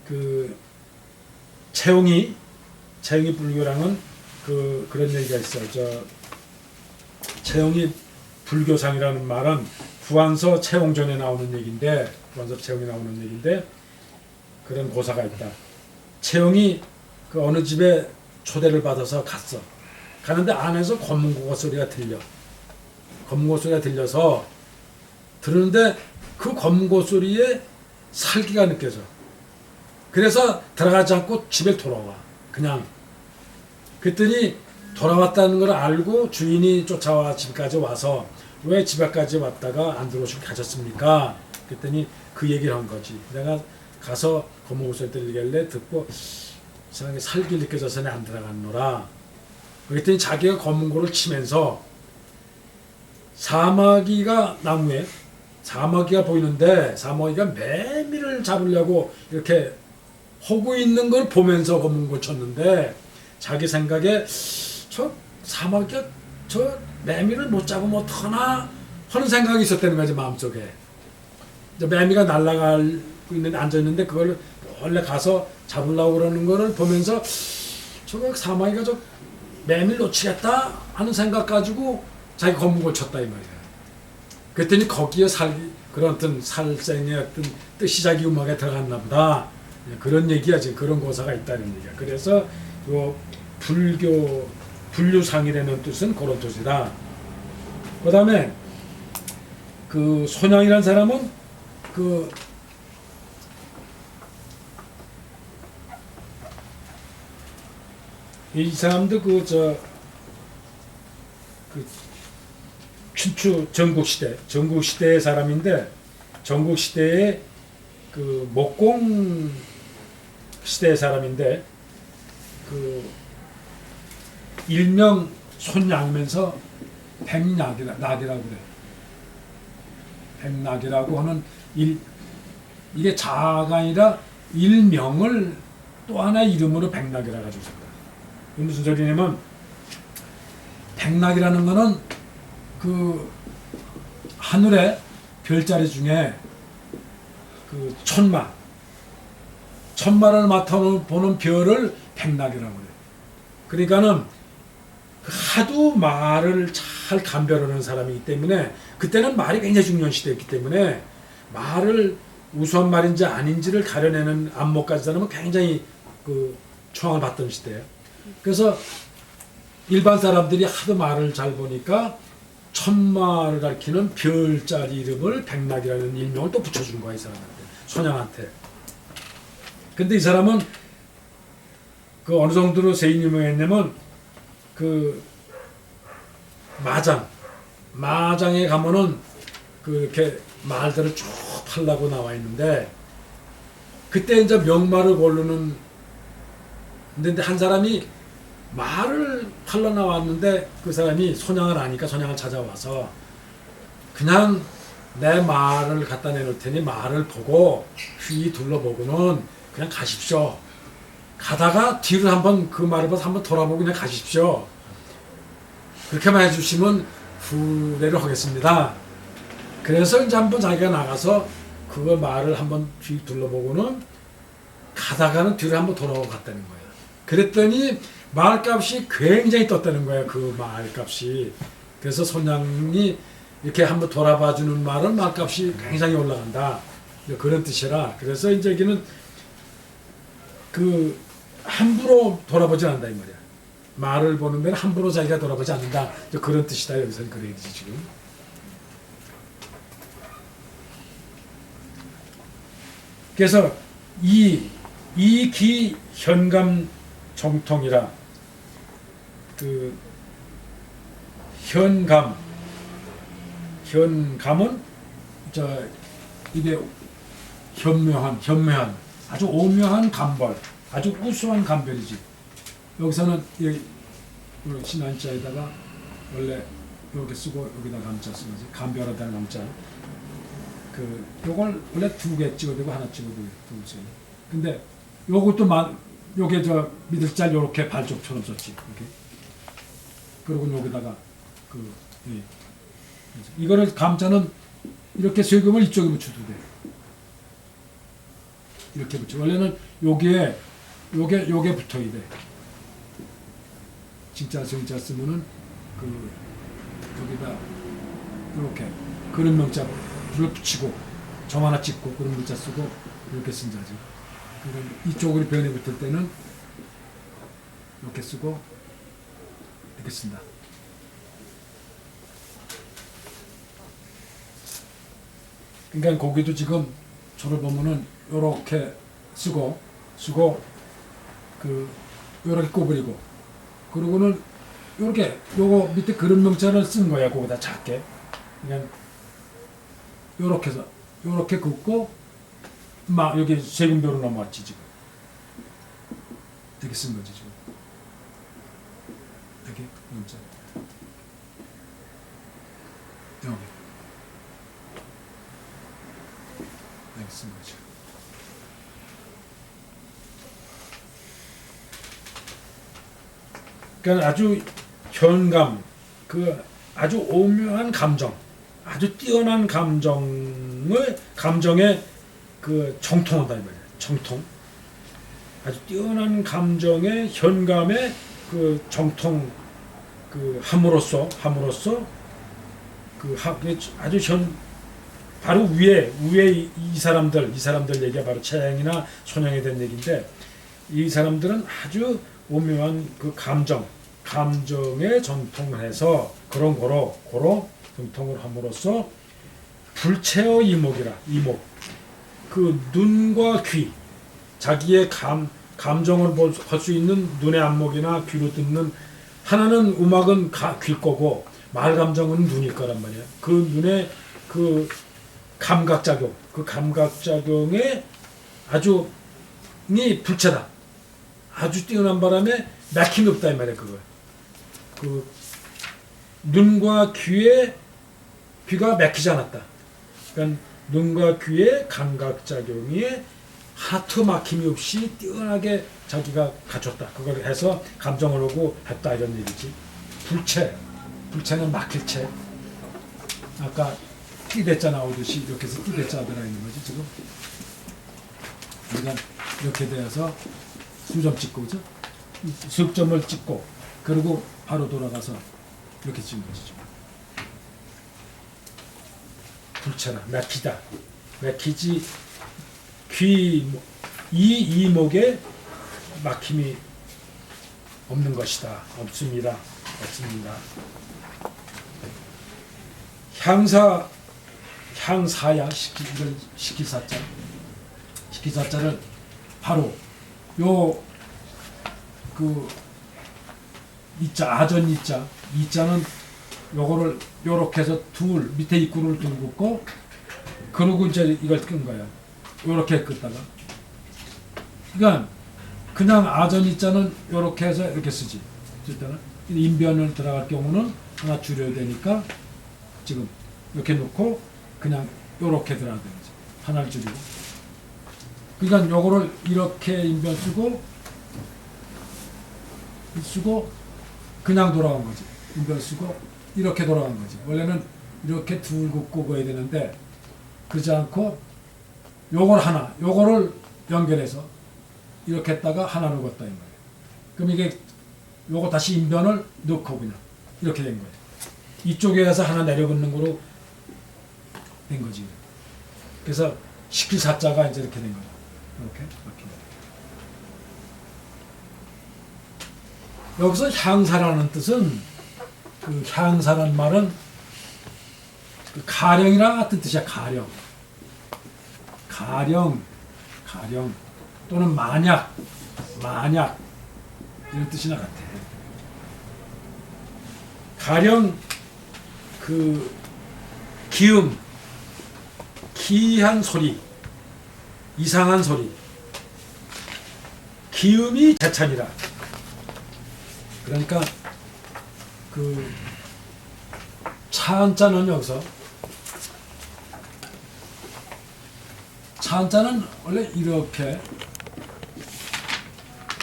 그 채용이 불교랑은 그런 얘기가 있어요. 채용이 불교상이라는 말은 후한서 채용전에 나오는 얘기인데 그런 고사가 있다. 채용이 그 어느 집에 초대를 받아서 가는데 안에서 검은고가 소리가 들려서 들었는데 그 검은고 소리에 살기가 느껴져. 그래서 들어가지 않고 집에 돌아와. 그냥. 그랬더니 돌아왔다는 걸 알고 주인이 쫓아와 집까지 와서 왜 집 앞까지 왔다가 안 들어오시고 가셨습니까? 그랬더니 그 얘기를 한 거지. 내가 가서 검은고 소리 들리길래 듣고 이상하게 살기 느껴져서 안 들어갔노라. 그랬더니 자기가 검은고를 치면서 사마귀가 나무에 사마귀가 보이는데 사마귀가 매미를 잡으려고 이렇게 하고 있는 걸 보면서 검은고 쳤는데 자기 생각에 저 사마귀가 저 매미를 못 잡으면 어떡하나 하는 생각이 있었다는 거지 마음속에. 매미가 날아가고 있는데 앉아있는데 그걸 원래 가서 잡으려고 그러는 거를 보면서 저거 사마귀가 저 매미를 놓치겠다 하는 생각 가지고 자기 검은고 쳤다 이 말이야. 그랬더니 거기에 그런 어떤 살생의 어떤 뜻이 자기 음악에 들어갔나 보다. 그런 얘기야. 지금 그런 고사가 있다는 얘기야. 그래서 요 불류상이라는 뜻은 그런 뜻이다. 그 다음에 그 손양이라는 사람은 이 사람도 춘추 전국시대의 사람인데 전국시대의 그 목공 시대의 사람인데 일명 손양면서 백낙이라고 그래. 백낙이라고 하는 이게 자아가 아니라 일명을 또 하나의 이름으로 백락이라 가지고 있습니다. 이게 무슨 소리냐면 백락이라는 거는 그 하늘의 별자리 중에 그 천마를 맡아보는 별을 백락이라고 그래요. 그러니까는 하도 말을 잘 감별하는 사람이기 때문에 그때는 말이 굉장히 중요한 시대였기 때문에 말을 우수한 말인지 아닌지를 가려내는 안목까지 사람은 굉장히 그 초항을 받던 시대예요. 그래서 일반 사람들이 하도 말을 잘 보니까 천마를 가리키는 별자리 이름을 백락이라는 일명을 또 붙여준 거야, 이 사람한테, 손양한테. 근데 이 사람은 그 어느 정도로 세인 유명했냐면 그 마장에 가면은 그 이렇게 말들을 쭉 팔라고 나와 있는데 그때 이제 명말을 고르는 근데 한 사람이 말을 팔러 나왔는데 그 사람이 손양을 아니까 손양을 찾아와서 그냥 내 말을 갖다 내놓을 테니 말을 보고 휘 둘러보고는 그냥 가십시오. 가다가 뒤를 한번 그 말을 봐서 한번 돌아보고 그냥 가십시오. 그렇게만 해주시면 후례를 하겠습니다. 그래서 이제 한번 자기가 나가서 그 말을 한번 뒤 둘러보고는 가다가는 뒤를 한번 돌아오고 갔다는 거예요. 그랬더니 말값이 굉장히 떴다는 거예요. 그 말값이. 그래서 손양이 이렇게 한번 돌아봐주는 말은 말값이 굉장히 올라간다. 그런 뜻이라. 그래서 이제 여기는 그 함부로 돌아보지 않는다 이 말이야. 말을 보는 데는 함부로 자기가 돌아보지 않는다. 그런 뜻이다. 여기서는 그런 얘기지 지금. 그래서 이기 현감 정통이라 그 현감은 저 이게 현묘한 아주 오묘한 감별, 아주 우수한 감별이지. 여기서는 이 신한자에다가 원래 이렇게 쓰고 여기다 감자 쓰면서 감별하다는 감자. 그 요걸 원래 2개 찍어도 되고 하나 찍어도 되고. 근데 요것도 요게 저 밑을 잘 요렇게 발족처럼 썼지. 이렇게. 그리고 여기다가 예. 이거를 감자는 이렇게 세금을 이쪽에 붙여도 돼. 이렇게 붙여. 원래는 요게 붙어야 돼. 진짜 정자 쓰면은 여기다 이렇게 그런 명자를 붙이고 점 하나 찍고 그런 문자 쓰고 이렇게 쓴 자지. 그러니까 이쪽으로 변에 붙을 때는 이렇게 쓰고 이렇게 쓴다. 그러니까 거기도 지금 저를 보면은 요렇게 쓰고 요렇게 꼬부리고 그러고는 요렇게 요거 밑에 그런 명자를 쓴 거야. 거기다 작게 그냥 요렇게 해서 요렇게 긋고 여기 세금표로 넘어왔지 지금. 이렇게 쓴 거지 지금. 이렇게 문자 여기 이렇게 쓴 거죠. 그러니까 아주 현감, 아주 오묘한 감정, 아주 뛰어난 감정의 정통한다 이 말이야. 정통. 아주 뛰어난 감정의 현감의 정통 함으로써 아주 바로 위에 이 사람들 얘기가 바로 채양이나 손양에 대한 얘기인데 이 사람들은 아주 오묘한 감정에 정통을 해서 고로 정통을 함으로써 불체의 이목 눈과 귀 자기의 감정을 할 수 있는 눈의 안목이나 귀로 듣는 하나는 음악은 귀 거고 말 감정은 눈일 거란 말이야. 그 눈의 감각작용 감각작용에 아주 불체다. 아주 뛰어난 바람에 막힘이 없다 이 말이야. 눈과 귀가 막히지 않았다. 그러니까 눈과 귀의 감각작용이 하트 막힘이 없이 뛰어나게 자기가 갖췄다. 그걸 해서 감정을 오고 했다 이런 얘기지. 불체는 막힐 채. 아까 띠대자 나오듯이 이렇게 해서 띠대자 들어 있는 거지 지금. 그러니까 이렇게 되어서 수점 찍고 그죠? 수점을 찍고 그리고 바로 돌아가서 이렇게 찍는 거지 지금. 불체나 막히다. 막히지 이 이목에 막힘이 없는 것이다. 없습니다. 향사야 이런 식기사자를 바로 요 그 이자 아전 이자는 요거를 요렇게 해서 밑에 입구를 둘 긋고 그러고 이제 이걸 끈 거야. 요렇게 긋다가 그러니까 그냥 아전 이자는 요렇게 해서 이렇게 쓰지. 일단은 인변을 들어갈 경우는 하나 줄여야 되니까 지금 이렇게 놓고 그냥 요렇게 들어가야 되지. 하나를 줄이고. 그러니까 요거를 이렇게 인변 쓰고 그냥 돌아간 거지. 인변 쓰고 이렇게 돌아간 거지. 원래는 이렇게 둘 긋고 가야 되는데 그러지 않고 요거를 연결해서 이렇게 했다가 하나를 걷다 이 말이에요. 그럼 이게 요거 다시 인변을 넣고 그냥 이렇게 된 거예요. 이쪽에서 하나 내려긋는 거로 된 거지. 그래서 식기사자가 이제 이렇게 된 거예요. 이렇게. 여기서 향사라는 뜻은 그 향사라는 말은 그 가령이랑 같은 뜻이야. 가령 또는 만약 이런 뜻이나 같아. 가령 그 기음, 기이한 소리, 이상한 소리, 기음이 재찬이라. 그러니까 그 차한자는 여기서 차한자는 원래 이렇게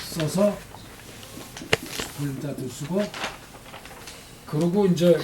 써서 불자도 쓰고 그러고 이제